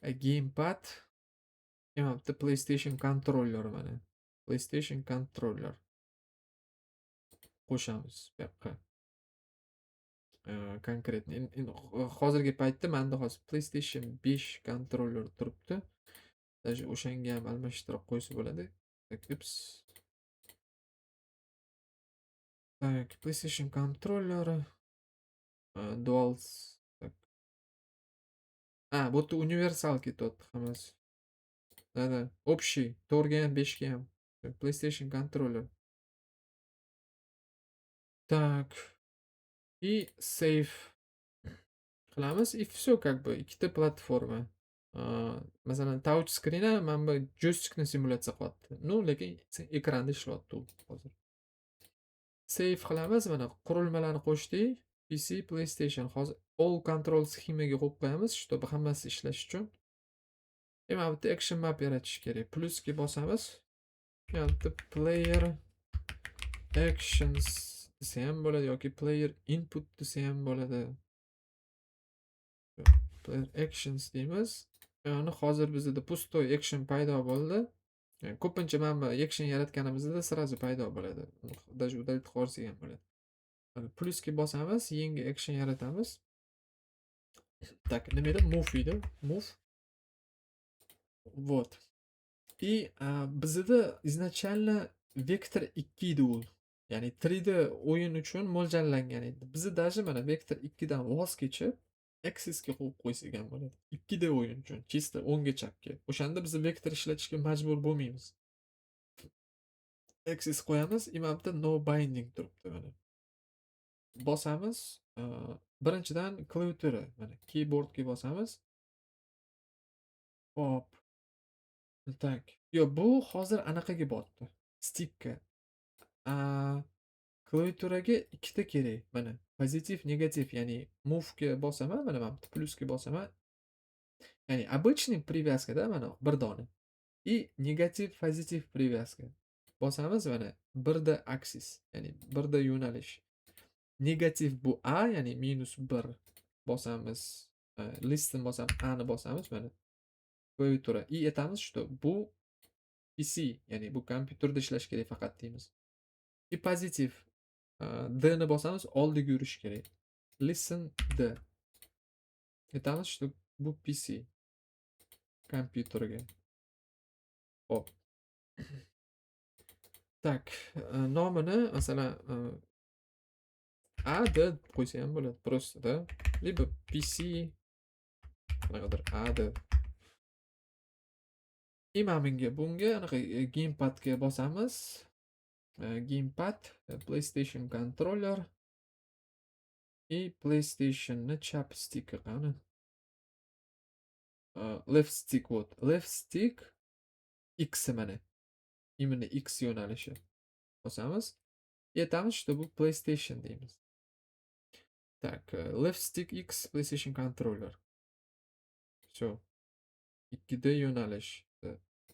Gamepad. Mana bitta PlayStation controller mana. PlayStation controller qo'shamiz bu yoqqa. Konkretni hozirgi paytda menda hozir PlayStation 5 controller turibdi. Даже o'shanga ham almashtirib qo'ysa bo'ladi. Ups. Так, PlayStation controller dual. Bu yerda universal ketyapti hammasi. Da, общий 4ga ham 5ga ham. PlayStation controller. Так. И save qilamiz. И всё как бы ikkita platforma. Masalan, touch screen mana bu joystickni simulyatsiya qilyapti. No, lekin ekranda ishlayapti u hozir. Save qilamiz. Mana qurilmalarni qo'shdik. PC, PlayStation. Hozir all control schemaga qo'yib qo'yamiz, чтобы hammasi ishlashi uchun. Mana bu yerda action map yaratish kerak. Plusga bosamiz. Mana bu yerda player actions desa ham bo'ladi yoki player input desa ham bo'ladi. Player actions deymiz. Yani hozir bizda pustoy action paydo bo'ldi. Ko'pincha mana bu action yaratganimizda sразу paydo bo'ladi. Даже udalit yuborsak ham bo'ladi. Plusga bosamiz, yangi action yaratamiz. Так, nima edi? Move edi. Move. Вот. И bizda izначально vektor 2 edi u. Ya'ni 3D o'yin uchun mo'ljallangan edi. Biz даже mana vektor 2 dan voz kechib axisga qo'yib qo'ysak ham bo'ladi. 2D o'yin uchun, чисто o'ngga chapga. O'shanda biz vektor ishlatishga majbur bo'lmaymiz. Axis qo'yamiz, mana bu yerda no binding turibdi mana. Bosamiz, birinchidan klaviatura, mana keyboardga bosamiz. Hop. Tak. Yo, bu hozir anaqaga botdi. Stickka. Klaviaturaga ikkita kerak. Mana pozitiv, negativ, ya'ni move ga bosaman, mana bu plusga bosaman. Ya'ni обычный привязкада mana bir dona. И negativ, pozitiv привязка. Bosamiz mana birda aksis, ya'ni birda yo'nalish. Negativ bu A, ya'ni -1 bosamiz. Listen bosamiz, A ni bosamiz mana. Klaviatura. И aytamiz, что bu PC, ya'ni bu kompyuterda ishlash kerak faqat deymiz. И pozitiv. D ni bosamiz, oldiga yurish kerak. Listen D. Aytamiz, что bu PC kompyuterga. Hop. Tak, nomini masalan A D qo'ysa ham bo'ladi, просто, da. Lибо PC qanaqadir A D. Bunga anaqa gamepadga bosamiz. Gamepad, PlayStation controller и PlayStation'ni chap sticki qani. Left stick вот. Left stick X mana. Именно X yo'nalishi. Bosamiz. Aytamiz, что bu PlayStation deymiz. Так, left stick X PlayStation controller. Всё. 2D yo'nalish.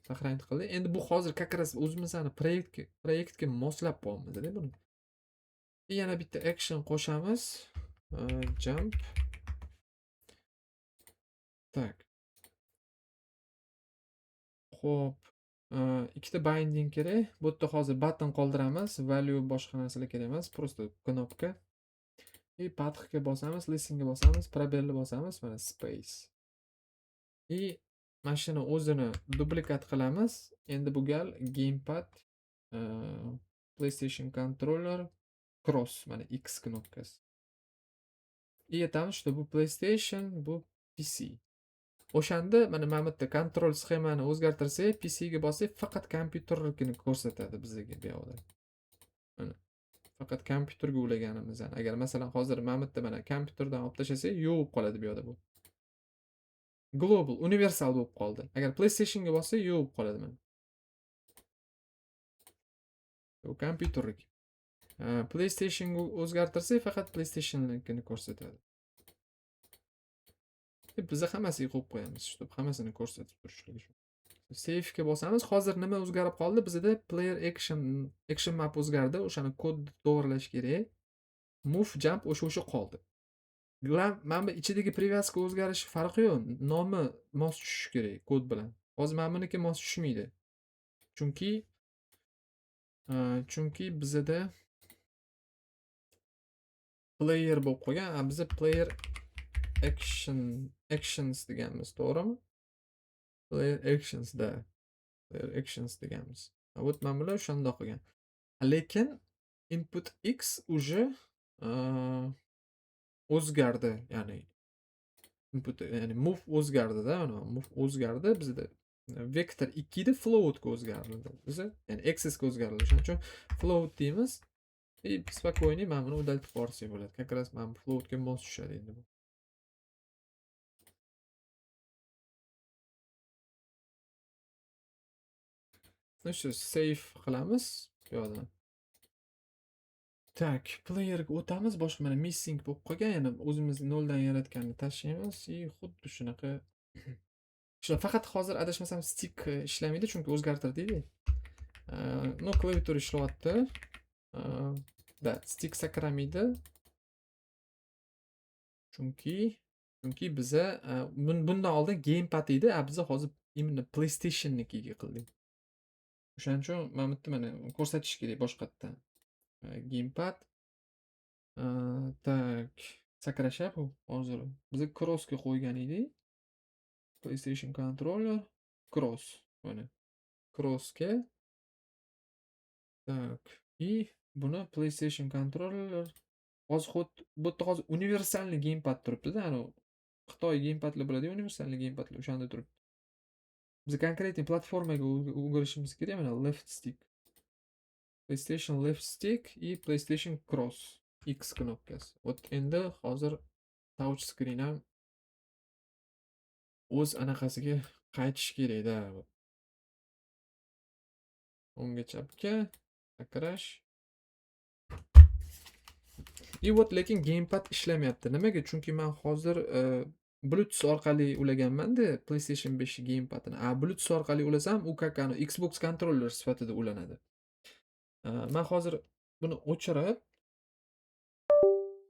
Сохранить qildi. Endi bu hozir как раз o'zimizni proyektga moslab qo'yamiz-da buni. Yana bitta action qo'shamiz. Jump. Tak. Xo'p. Ikkita binding kerak. Bu yerda hozir button qoldiramiz. Value boshqa narsalar kerak emas. Просто knopka. И pathga bosamiz, listenga bosamiz, probelni bosamiz, mana space. И mana shuni o'zini duplikat qilamiz. Endi bu gal gamepad, PlayStation controller, cross, mana X knopkasi. И aytamiz, что bu PlayStation, bu PC. O'shanda mana bu yerda kontrol sxemani o'zgartirsak, PC ga bossak, faqat kompyuternikini ko'rsatadi bizga bu yoqda. Mana faqat kompyuterga ulaganimizni. Agar masalan hozir mana bu yerda mana kompyuterdan olib tashlasak, yo'q bo'lib qoladi bu yoqda bu. Global, universal bo'lib qoldi. Agar PlayStation ga bossak, yo'q bo'lib qoladi mana. Bu kompyuterlik. PlayStation ga o'zgartirsak, faqat PlayStationnikini ko'rsatadi. Biz hammasiga qo'yib qo'yamiz, чтобы hammasini ko'rsatib turishligi uchun. Save ga bosamiz. Hozir nima o'zgarib qoldi? Bizda player action map o'zgardi. O'shani kodni to'g'rilash kerak. Move, jump o'sha qoldi. Mana bu ichidagi привязка o'zgarishi farqi yo'q. Nomi mos tushishi kerak kod bilan. Hozir mana buniki mos tushmaydi. Chunki bizda player bo'lib qolgan. Bizda player actions deganmiz, to'g'rimi? Player actions da. Player actions deganmiz. Вот mana bular o'shanda qilgan. Lekin input X уже o'zgardi. Ya'ni input, ya'ni move o'zgardi-da, mana move o'zgardi. Bizda vektor 2 da float ga o'zgardi. Biza, ya'ni axis ga o'zgardi. Shuning uchun float deymiz. Спокойно mana buni udaltib yuborsak bo'ladi. Как раз mana float ga mos tushadi endi bu. Shu save qilamiz bu yoqdan. Tak, player ga o'tamiz. Boshqa mana missing bo'lib qolgan. Yana o'zimiz noldan yaratganni tashlaymiz. Xuddi shunaqa. Faqat hozir adashmasam stick ishlamaydi, chunki o'zgartirdik-da. No, klaviatura ishlayapti. Da, stick sakramaydi. Chunki biza bundan oldin gamepad edi, biza hozir imенно PlayStationnikiga qildik. O'shaning uchun mana bu yerda mana ko'rsatish kerak boshqatdan. Gamepad. Tak, sakrashab u hozir. Biz cross ga qo'ygan edik. PlayStation controller cross. Mana cross ga. Tak. И buni PlayStation controller hozir bu yerda hozir universalniy gamepad turibdi-da, ana Xitoy gamepadlar bo'ladi-ku, universalniy gamepadlar o'shanda turibdi. Biz konkretniy platformaga o'girishimiz kerak, mana left stick. PlayStation left stick и PlayStation cross X knopkasi. Вот endi hozir touch screen ham o'z anaqasiga qaytish kerak-da. O'ngga chapga sakrash. И вот lekin gamepad ishlamayapti. Nimaga? Chunki men hozir Bluetooth orqali ulaganman-da PlayStation 5 gamepadini. Bluetooth orqali ulasam, u kakani Xbox controller sifatida ulanadi. Men hozir buni o'chirib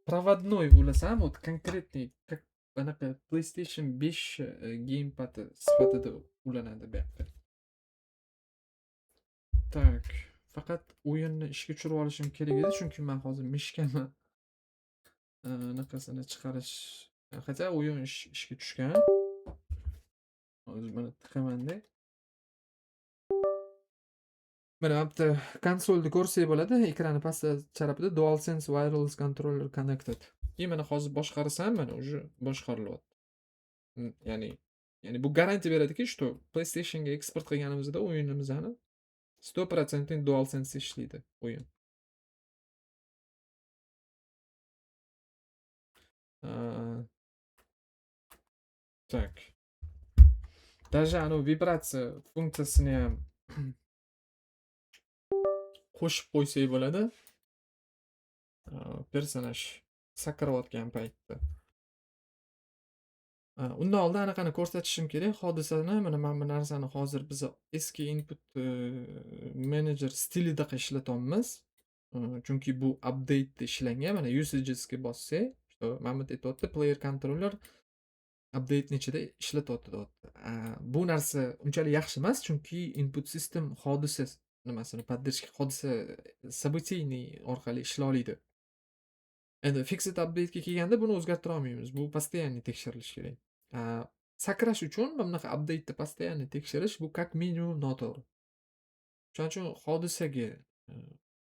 проводной ulasam, вот конкретный как anaqa PlayStation 5 gamepad sifatida ulanadi bu yoqda. Tak, faqat o'yinni ishga tushirib olishim kerak edi, chunki men hozir mishkani anaqasini chiqarish, хотя o'yin ishga tushgan. Hozir mana tiqamanda. Mana bu yerda konsolni ko'rsak bo'ladi, ekrani pastda charapida DualSense wireless controller connected. Mana hozir boshqarsam, mana уже boshqarilyapti. Ya'ni bu garantiya beradiki, что PlayStation ga eksport qilganimizda o'yinimizni 100% DualSense ishlaydi o'yin. Tak. Даже anu vibratsiya funksiyasini ham qo'shib qo'ysak bo'ladi. Personaj sakrayotgan paytda. Undan oldin anaqani ko'rsatishim kerak hodisani. Mana men bu narsani hozir biza eski input manager stilida ishlatyapmiz. Chunki bu update'da ishlangan. Mana usages'ga bossak, mana bu yerda aytyapti player controller update'ni ichida ishlatyapti deyapti. Bu narsa unchalik yaxshi emas, chunki input system hodisa nimasini поддержка hodisa событийный orqali ishlay oladi. Endi fixed update'ga kelganda buni o'zgartira olmaymiz. Bu постоянно tekshirilishi kerak. Sakrash uchun mana bunaqa update'ni постоянно tekshirish bu как minimum noto'g'ri. Shuning uchun hodisaga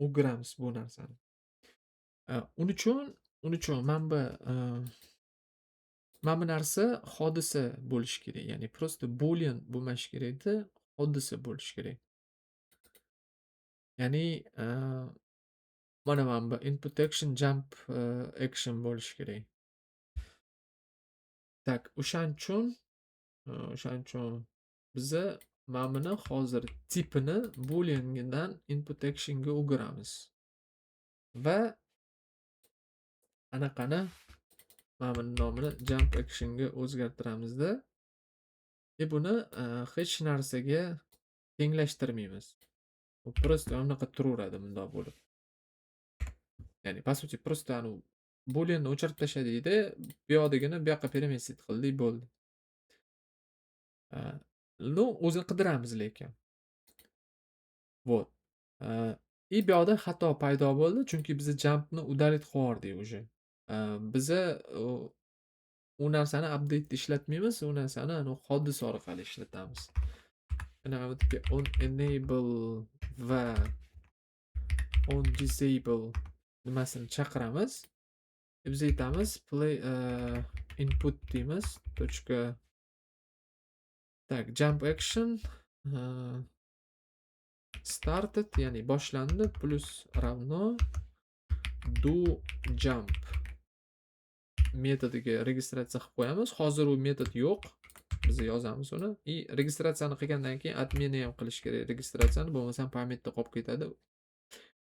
o'giramiz bu narsani. Uning uchun mana bu narsa hodisa bo'lishi kerak. Ya'ni просто boolean bo'lmashi kerakda, hodisa bo'lishi kerak. Ya'ni mana bu input action jump action bo'lishi kerak. Tak, o'shaning uchun biza mana buni hozir tipini booleandan input actionga o'giramiz. Va anaqani mana buni nomini jump actionga o'zgartiramizda buni hech narsaga tenglashtirmaymiz. U просто anaqa turaveradi bundoq bo'lib. Ya'ni по сути просто booleanni o'chirib tashladikda, bu yoqdagini bu yoqqa переместить qildik bo'ldi. Ну, o'zini qidiramiz lekin. Вот. И bu yoqda xato paydo bo'ldi, chunki biz jumpni удалить qilib yubordik уже. Biza u narsani update'da ishlatmaymiz, u narsani hodisa orqali ishlatamiz. Mana bu yerga on enable va on disable nimasini chaqiramiz. Biz aytamiz play input deymiz. Tak, jump action started, ya'ni boshlandi plus ravno do jump metodiga registratsiya qilib qo'yamiz. Hozir u metod yo'q. Biz yozamiz uni. Registratsiyani qilgandan keyin admin ham qilish kerak registratsiyani, bo'lmasa pametda qolib ketadi.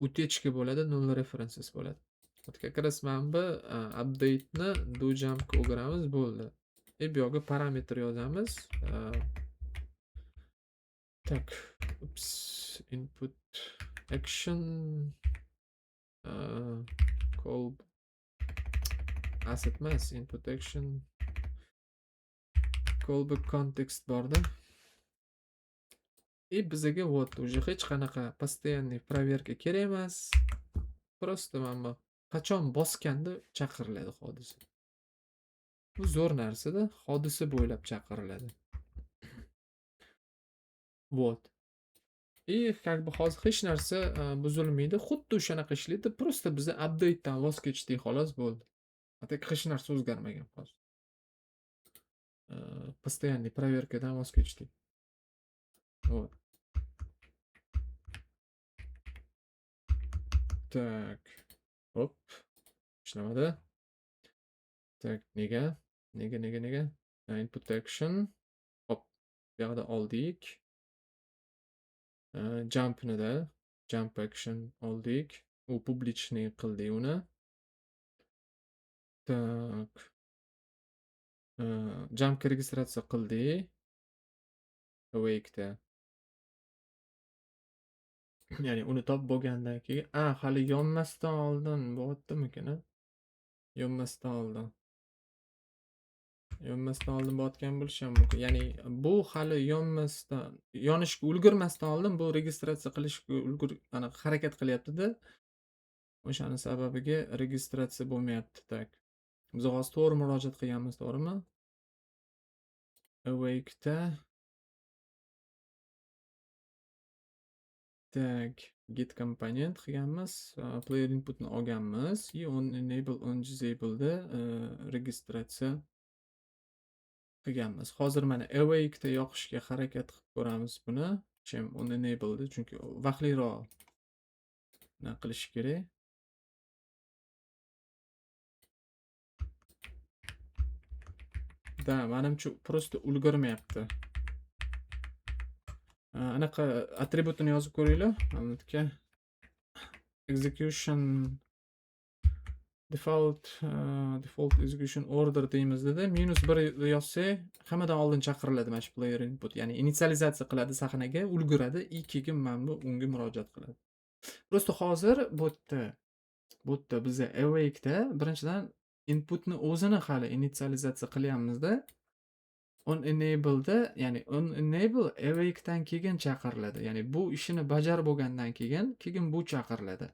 Утечка bo'ladi, null references bo'ladi. Как раз mana bu update'ni do jumpga o'giramiz, bo'ldi. Bu yoqqa parametr yozamiz. Tak, input action call asset emas, input action callback context borda. Bizga вот уже hech qanaqa постоянный проверка kerak emas. Просто mana qachon bosganda chaqiriladi hodisa. Bu zo'r narsa-da, hodisa bo'ylab chaqiriladi. Вот. Как бы hozir hech narsa buzilmaydi. Xuddi o'shanaqa ishlaydi. Просто biz update'dan voz kechdik, xolos bo'ldi. Так hech narsa o'zgarmagan hozir. Постоянный проверкаdan voz kechdik. Вот. Так. Hop. Ishlamadi. Tak, nega? Input action. Hop. Bu yoqda oldik. Jump'ni-da jump action oldik. U publichniy qildik uni. Tak. Jump'ga registratsiya qildik. Awake'da. Ya'ni uni topib bo'lgandan keyin, hali yonmasdan oldin bo'lyaptimikan? Yonmasdan oldin bo'layotgan bo'lishi ham mumkin. Ya'ni bu hali yonishga ulgurmasdan oldin bu registratsiya qilishga harakat qilyapti-da. O'shani sababiga registratsiya bo'lmayapti. Tak. Biz hozir to'g'ri murojaat qilganmiz, to'g'rimi? Awake'da. Tak, get component qilganmiz, player inputni olganmiz, on enable on disable da registratsiya qilganmiz. Hozir mana awake'da yoqishga harakat qilib ko'ramiz buni. Chem on enable da, chunki vaqtliroq qilish kerak. Da, menimcha просто ulgurmayapti. Anaqa attributini yozib ko'ringlar. Mana bu yerga execution default execution order deymiz dedi. -1 yozsak, hammadan oldin chaqiriladi mana shu player input. Ya'ni initsializatsiya qiladi sahnaga, ulguradi и keyin mana bu unga murojaat qiladi. Prosta hozir bu yerda biza awake'da birinchidan inputni o'zini hali initsializatsiya qilyapmizda. OnEnable'da, ya'ni onEnable awake'dan keyin chaqiriladi. Ya'ni bu ishini bajarib bo'lgandan keyin bu chaqiriladi.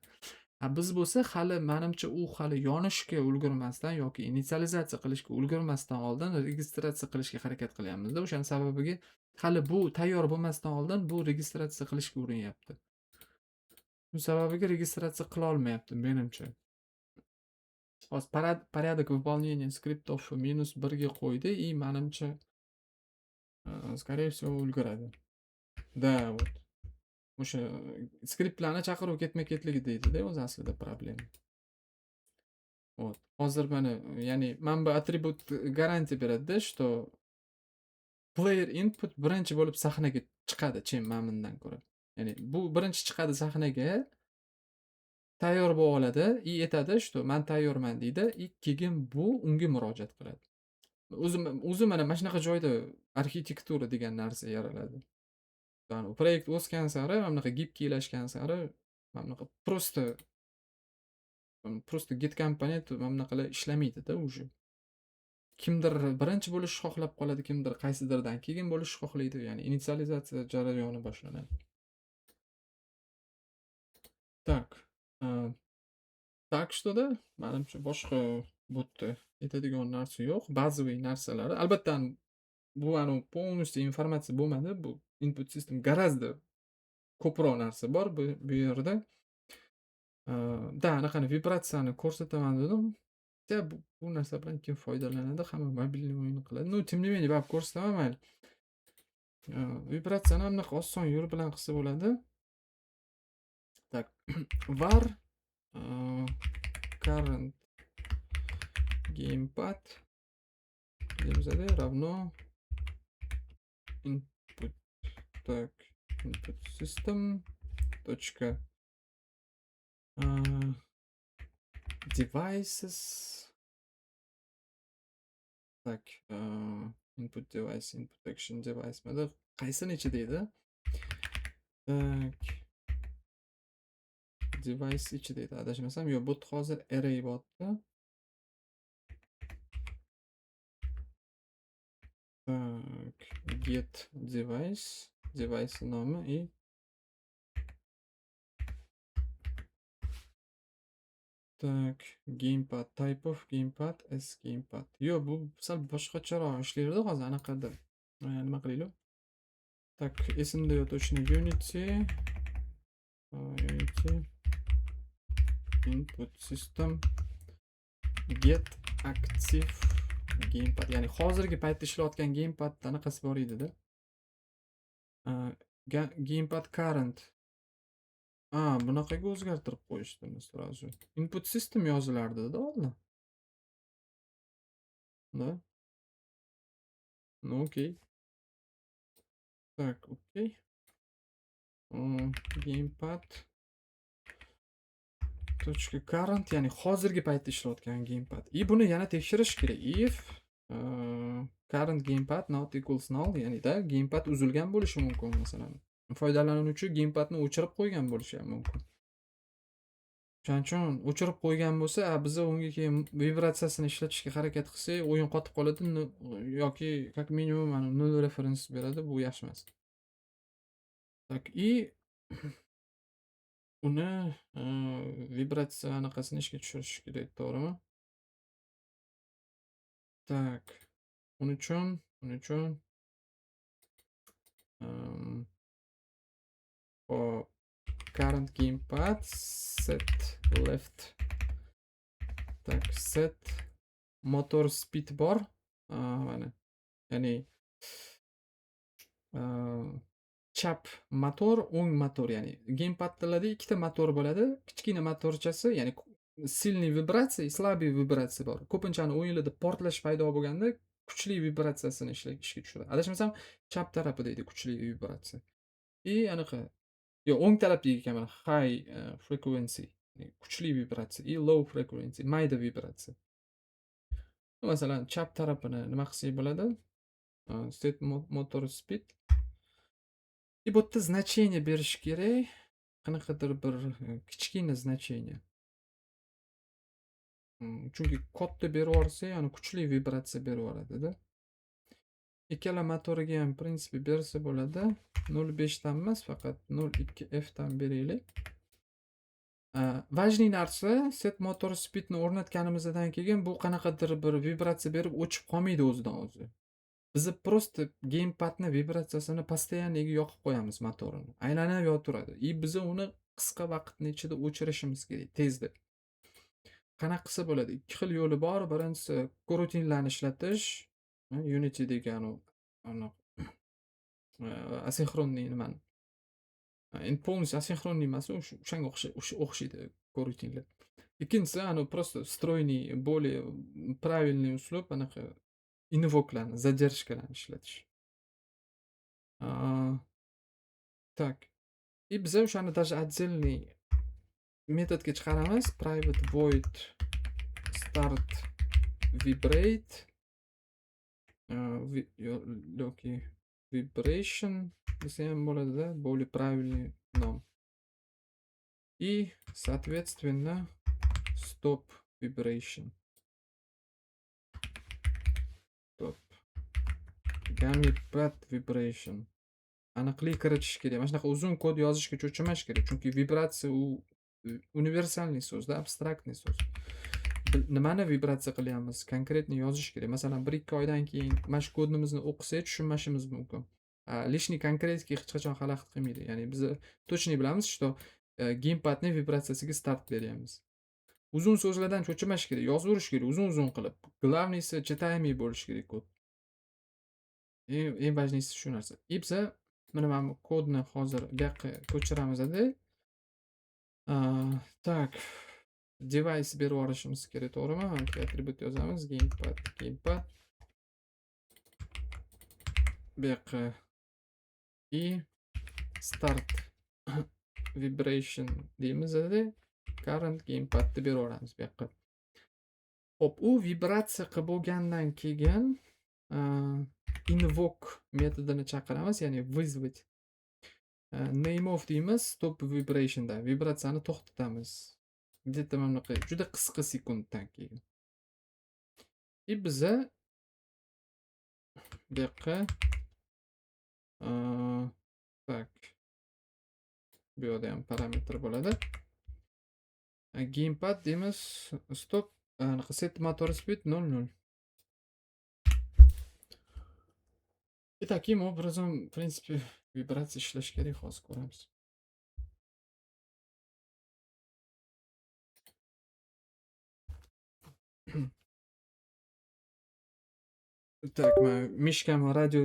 Biz bo'lsa hali menimcha u hali yonishga ulgurmasdan yoki initsializatsiya qilishga ulgurmasdan oldin registratsiya qilishga harakat qilyapmiz-da. O'shaning sababiga hali bu tayyor bo'lmasdan oldin bu registratsiya qilishga urinyapti. Shu sababiga registratsiya qila olmayapti menimcha. Hozir порядок выполнения skriptov -1 ga qo'ydi и menimcha скорее всего ulguradi. Да, вот. O'sha skriptlarni chaqiruv ketma-ketligi deydi-da o'zi aslida problema. Вот. Hozir mana, ya'ni mana bu atribut garantiya beradi-da, что player input birinchi bo'lib sahnaga chiqadi, chem mana bundan ko'ra. Ya'ni bu birinchi chiqadi sahnaga, tayyor bo'lib oladi и aytadi, что men tayyorman deydi, и keyin bu unga murojaat qiladi. O'zi mana shunaqa joyda arxitektura degan narsa yaraladi. Yani proyekt o'sgan sari, mana bunaqa gibkiylashgan sari, mana bunaqa prosta git komponent mana bunaqalar ishlamaydi-da уже. Kimdir birinchi bo'lishni xohlab qoladi, kimdir qaysidirdan keyin bo'lishni xohlaydi. Ya'ni initsializatsiya jarayoni boshlanadi. Так что-da menimcha boshqa bu yerda aytadigan narsa yo'q. Bazaviy narsalari. Albatta bu полностью informatsiya bo'lmadi. Bu input system гораздо ko'proq narsa bor bu yerda. Da, anaqani vibratsiyani ko'rsataman dedim. Bu narsa bilan kim foydalanadi? Hamma mobilniy o'yin qiladi. No, тем не менее, baribir ko'rsataman mayli. Vibratsiyani ham bunaqa oson yo'l bilan qilsa bo'ladi. Tak, var current gamepad deymiz-da, равно input. Так, input system точка devices. Так, input device, input action device mana qaysini ichida edi? Tak, device ichida edi. Adashmasam, yo'q, bu hozir array bo'pti. Так, get device nomi и tak, gamepad, type of gamepad as gamepad. Yo'q, bu sal boshqacharoq ishlaydi hozir anaqada. Nima qilaylik? Tak, esimda yo'q, точно Unity input system get active gamepad. Ya'ni hozirgi paytda ishlayotgan gamepad anaqasi bor edi-da. Gamepad current. Bunaqaga o'zgartirib qo'yishdimi сразу. Input system yozilardi-da oldin. Да? Ну, окей. Так, окей. Gamepad .current, ya'ni hozirgi paytda ishlayotgan gamepad. Buni yana tekshirish kerak. If current gamepad not equals null, ya'ni gamepad uzilgan bo'lishi mumkin masalan. Foydalanuvchi gamepadni o'chirib qo'ygan bo'lishi ham mumkin. Shuning uchun o'chirib qo'ygan bo'lsa, biz unga keyin vibratsiyasini ishlatishga harakat qilsak, o'yin qotib qoladi yoki как minimum mana 0 reference beradi, bu yaxshi emas. Tak, uni vibratsiya anaqasini ishga tushirish kerak, to'g'rimi? Tak, uning uchun current gamepad set left. Tak, set motor speed bor. Mana. Ya'ni chap motor, o'ng motor, ya'ni gamepadlarda ikkita motor bo'ladi. Kichkina motorchasi, ya'ni silniy vibratsiya, slabiy vibratsiya bor. Ko'pincha o'yinlarda portlash paydo bo'lganda kuchli vibratsiyasini ishga tushiradi. Adashmasam, chap tarafida edi kuchli vibratsiya. Anaqa. Yo'q, o'ng tarafdagi kamera high frequency. kuchli vibratsiya и low frequency mayda vibratsiya. Masalan, chap tarafini nima qilsak bo'ladi? Set motor speed. И bu yerda значение berish kerak. Qanaqadir bir kichkina значение. Chunki katta berib yuborsak, yani kuchli vibratsiya berib yuboradida. Ikkala motoriga ham prinsipi bersa bo'ladi. 0.5 dan emas, faqat 0.2 F dan beraylik. Важный narsa, set motor speedni o'rnatganimizdan keyin bu qanaqadir bir vibratsiya berib o'chib qolmaydi o'zidan o'zi. Biz просто gamepadni vibratsiyasini постоянныйga yoqib qo'yamiz motorini. Aylanib yotaveradi. И biz uni qisqa vaqtning ichida o'chirishimiz kerak, tezda. Qanaqa qilsa bo'ladi? Ikki xil yo'li bor. Birinchisi korotinlarni ishlatish, Unity degani asinxronniy nimani. Endi полностью asinxronniy emas, o'shanga o'xshaydi korotinlar. Ikkinchisi просто стройный, более правильный uslub anaqa invoklarni, задержкаlarni ishlatish. Так. И biz o'shani даже отдельный metodga chiqaramiz. Private void start vibrate yoki vibration desa ham bo'ladi-da, более правильный nom. И, соответственно, stop vibration. Stop. Gamepad vibration. Aniqlik kiritish kerak. Mana shunaqa uzun kod yozishga cho'chimash kerak. Chunki vibratsiya u universalniy so'z-da, abstraktniy so'z. Nimani vibratsiya qilyapmiz? Konkretni yozish kerak. Masalan, 1-2 oydan keyin mana shu kodimizni o'qisak tushunmashimiz mumkin. Lishniy konkretka hech qachon xalaqit qilmaydi. Ya'ni biz точно bilamiz, что gamepadning vibratsiyasiga start beryapmiz. Uzun so'zlardan cho'chimash kerak, yozaverish kerak uzun-uzun qilib. Главныйsi читаемый bo'lishi kerak kod. Eng важныйsi shu narsa. И biz mana kodni hozir bu yoqqa ko'chiramiz-da. Так. Device berib yuborishimiz kerak, to'g'rimi? Atribut yozamiz. Gamepad. Bu yoqqa и start vibration deymiz-da. Current gamepadni berib yuboramiz bu yoqqa. Xo'p, u vibratsiya qilib bo'lgandan keyin invoke metodini chaqiramiz, ya'ni вызвать. Name of deymiz, stop vibrationda vibratsiyani to'xtatamiz. Где-то mana bunaqa juda qisqa sekunddan keyin. И biza bu yoqqa tak. Bu yerda ham parametr bo'ladi. Gamepad deymiz, stop set motor speed 0.0. И таким образом, в принципе, vibratsiya ishlash kerak, hozir ko'ramiz. Так, men mishkam radio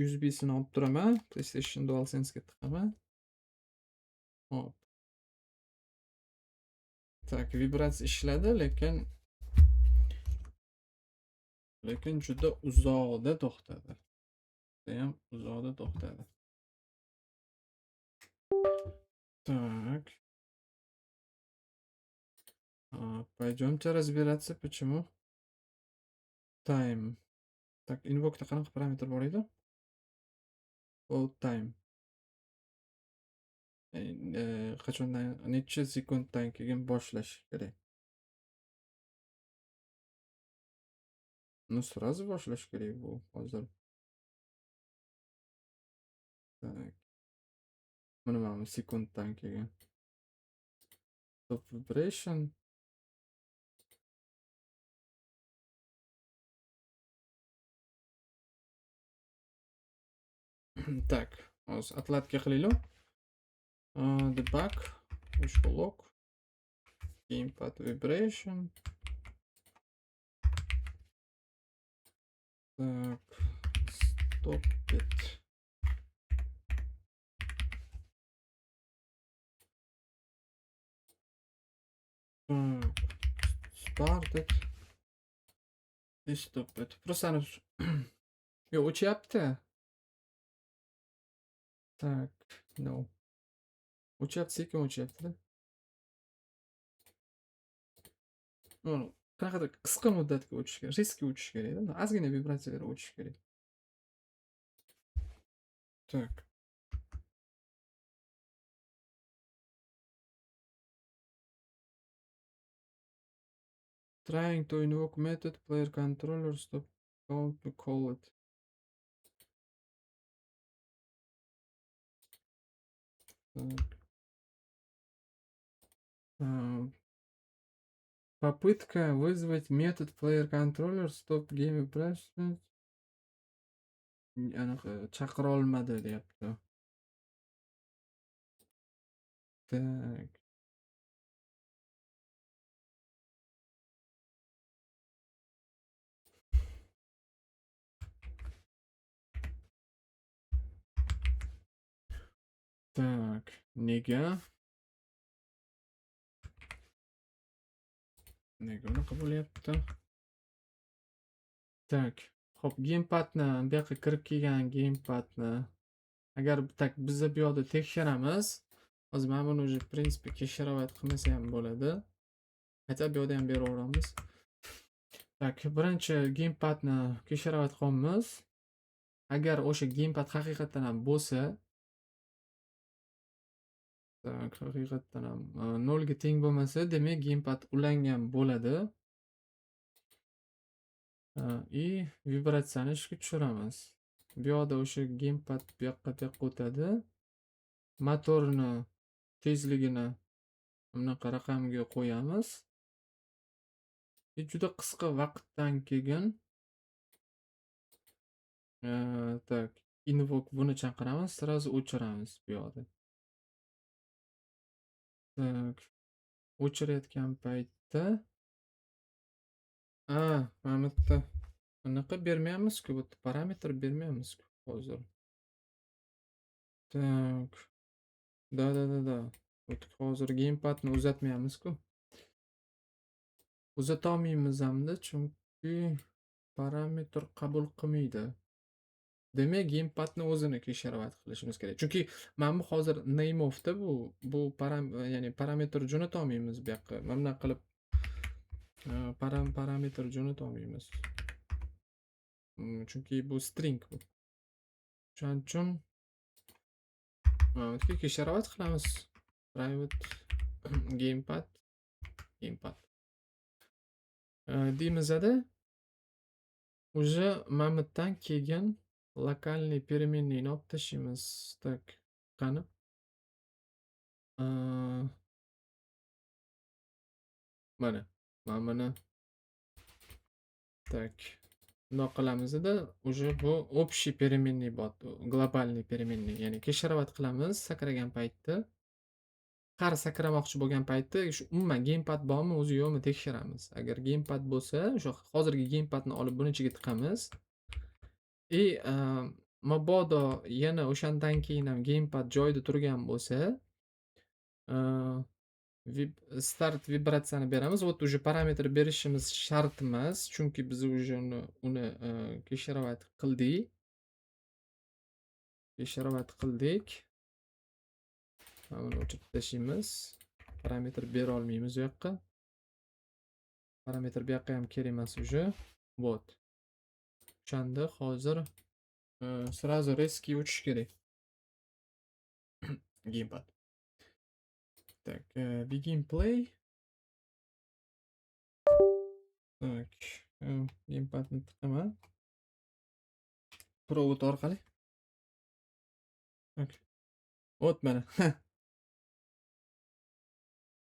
USB'sini olib turaman. PlayStation DualSense'ga tiqaman. Hop. Tak, vibratsiya ishladi, lekin juda uzoqda to'xtadi. Judayam uzoqda to'xtadi. Так. Пойдемте разбираться, почему. Time. Так, invokda qanaqa parametr bor edi? Hold time. Qachondan necha sekunddan keyin boshlash kerak? Сразу boshlash kerak bu hozir. Так. Mana sekunddan keyin. Stop vibration. Так, hozir atlatga qilaylik. Debug, ushbu log, gamepad vibration. Так, stop it. Start it. Stop it. Просто yo, o'chyapti. Так, no. O'chyapti, sekin o'chyapti. qanaqadir qisqa muddatga o'tishi kerak, riskga o'tishi kerak-da. Ozgina vibratsiyalar o'tishi kerak. Так. Trying to invoke method player controller stop how to call it. Так. А, Попытка вызвать метод player controller stop game operations. Anaqa chaqira olmadi deyapti. Так. Так. Nega? Nega unaqa bo'lyapti? Так. Hop, gamepadni bu yoqqa kirib kelgan gamepadni agar tak biza bu yoqda tekshiramiz. Hozir mana buni уже в принципе kechirovat qilmasa ham bo'ladi. Aytsa bu yoqda ham beraveramiz. Tak, birinchi gamepadni kechirovat qilyapmiz. Agar o'sha gamepad haqiqatan ham bo'lsa, tak, haqiqatan ham 0 ga teng bo'lmasa, demak gamepad ulangan bo'ladi. И vibratsiyani ishga tushiramiz. Bu yoqda o'sha gamepad bu yoqqa o'tadi. Motorni tezligini bunaqa raqamga qo'yamiz. Juda qisqa vaqtdan keyin tak, invoke buni chaqiramiz, sразу o'chiramiz bu yoqda. Tak, o'chirayotgan paytda mana bu yerda bunaqa bermayapmiz-ku, bu yerda parametr bermayapmiz-ku hozir. Tak. Da. Hozir gamepadni uzatmayapmiz-ku. Uzata olmaymiz hamda, chunki parametr qabul qilmaydi. Demak, gamepadni o'zini kechirovat qilishimiz kerak. Chunki mana bu hozir name of'da bu ya'ni parametr jo'nata olmaymiz bu yoqqa. Mana bunaqa qilib parametr jo'nata olmaymiz. Chunki bu string bu. Shuning uchun mana bu kechirovat qilamiz. Private gamepad deymizada уже mana bu yerdan keyin lokalniy переменныйni olib tashlaymiz. Tak, qani? Mana buni tak bundoq qilamizda уже bu общий переменный bor, globalniy переменный, ya'ni kechirovat qilamiz sakragan paytda. Har sakramoqchi bo'lgan paytda shu umuman gamepad bormi, o'zi yo'qmi tekshiramiz. Agar gamepad bo'lsa, o'sha hozirgi gamepadni olib buni ichiga tiqamiz. Mabodo yana o'shandan keyin ham gamepad joyida turgan bo'lsa, start vibratsiyani beramiz. Вот уже parametr berishimiz shart emas, chunki biz уже uni kechirovat qildik. Mana buni o'chirib tashlaymiz. Parametr bera olmaymiz u yoqqa. Parametr bu yoqqa ham kerak emas уже. Вот. O'shanda hozir сразу резкий o'tish kerak. Gamepad. Так, begin play. Так, gamepadni tiqaman. Provod orqali. Так. Вот mana.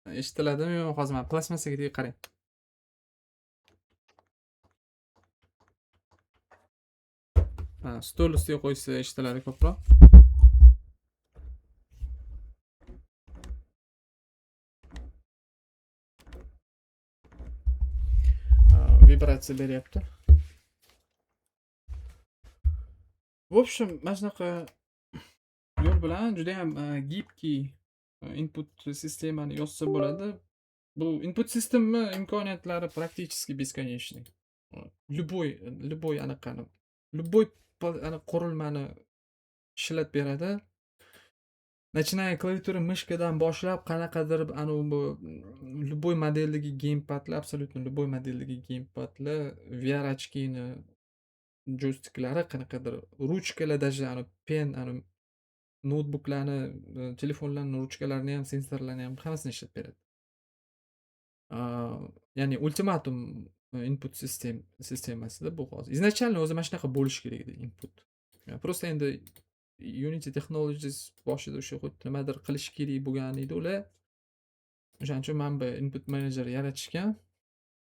Eshitiladimi yo'q? Hozir mana plastmassaga tegib qarang. Stol ustiga qo'ysa eshitiladi ko'proq. Vibratsiya beryapti. В общем, mana shunaqa yo'l bilan juda ham gibkiy input sistemani yozsa bo'ladi. Bu input sistemi imkoniyatlari практически бесконечный. Любой anaqani, любой qurilmani ishlatib beradi. Начиная klaviatura mышкадан boshlab qanaqadir bu любой modeldagi gamepadlar, абсолютно любой modeldagi gamepadlar, VR ochkini joystiklari, qanaqadir ruchkalar даже pen noutbuklarni, telefonlarni ruchkalarini ham, sensorlarini ham hammasini ishlatib beradi. Ya'ni ultimatum input sistemasida bu hozir. Изначально o'zi mana shunaqa bo'lishi kerak edi input. Просто endi Unity Technologies boshida o'sha xuddi nimadir qilish kerak bo'lgan edi ular. O'shaning uchun mana bu input manager yaratishgan.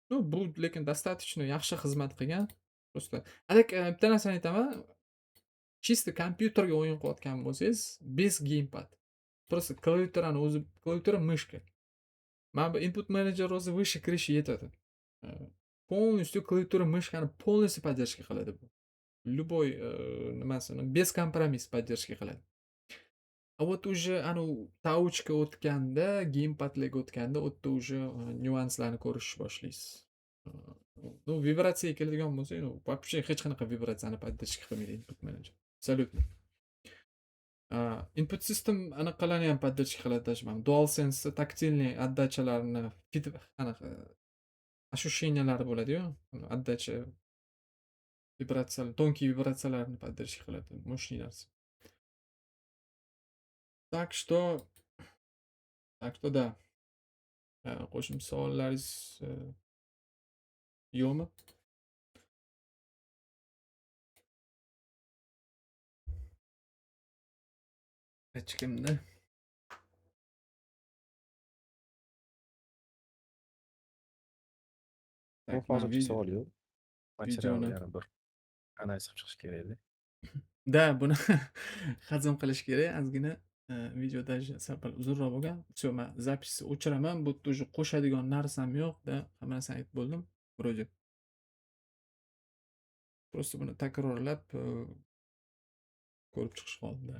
Ну, bu lekin достаточно yaxshi xizmat qilgan. Просто bitta narsani aytaman. Чисто kompyuterga o'yin qilayotgan bo'lsangiz, без gamepad. Просто klaviaturani o'zi, klaviatura, mышка. Mana bu input manager o'zi выше kirishi yetadi. Полностью klaviatura, mышкani полностью поддержка qiladi bu. Любой nimasini beskомпромисс поддержка qiladi. А вот уже touchga o'tganda, gamepadlarga o'tganda, u yerda уже nyuanslarni ko'rish boshlaysiz. Ну, vibratsiyaga keladigan bo'lsak, вообще hech qanaqa vibratsiyani поддержка qilmaydi input manager. Абсолютно. Input system anaqalarni ham поддержка qiladi даже mana DualSense taktilniy отдачаларni anaqa ощущениялari bo'ladi-yu, отдача vibratsiyalar, тонкий vibratsiyalarni поддержка qiladi. Мощный narsa. Так что да. Qo'shimcha savollaringiz yo'qmi? Hech kimda? Yo'q, Tak, mana hozircha savol yo'q. Material videoni yana bir analiz qilib chiqish kerak edi. da, buni hazm qilish kerak. Ozgina video даже sal uzunroq bo'lgan. Всё, men zapisni o'chiraman. Bu yerda уже qo'shadigan narsam yo'q-da. Hamma narsani aytib bo'ldim. Вроде. Просто buni takrorlab ko'rib chiqish qoldi.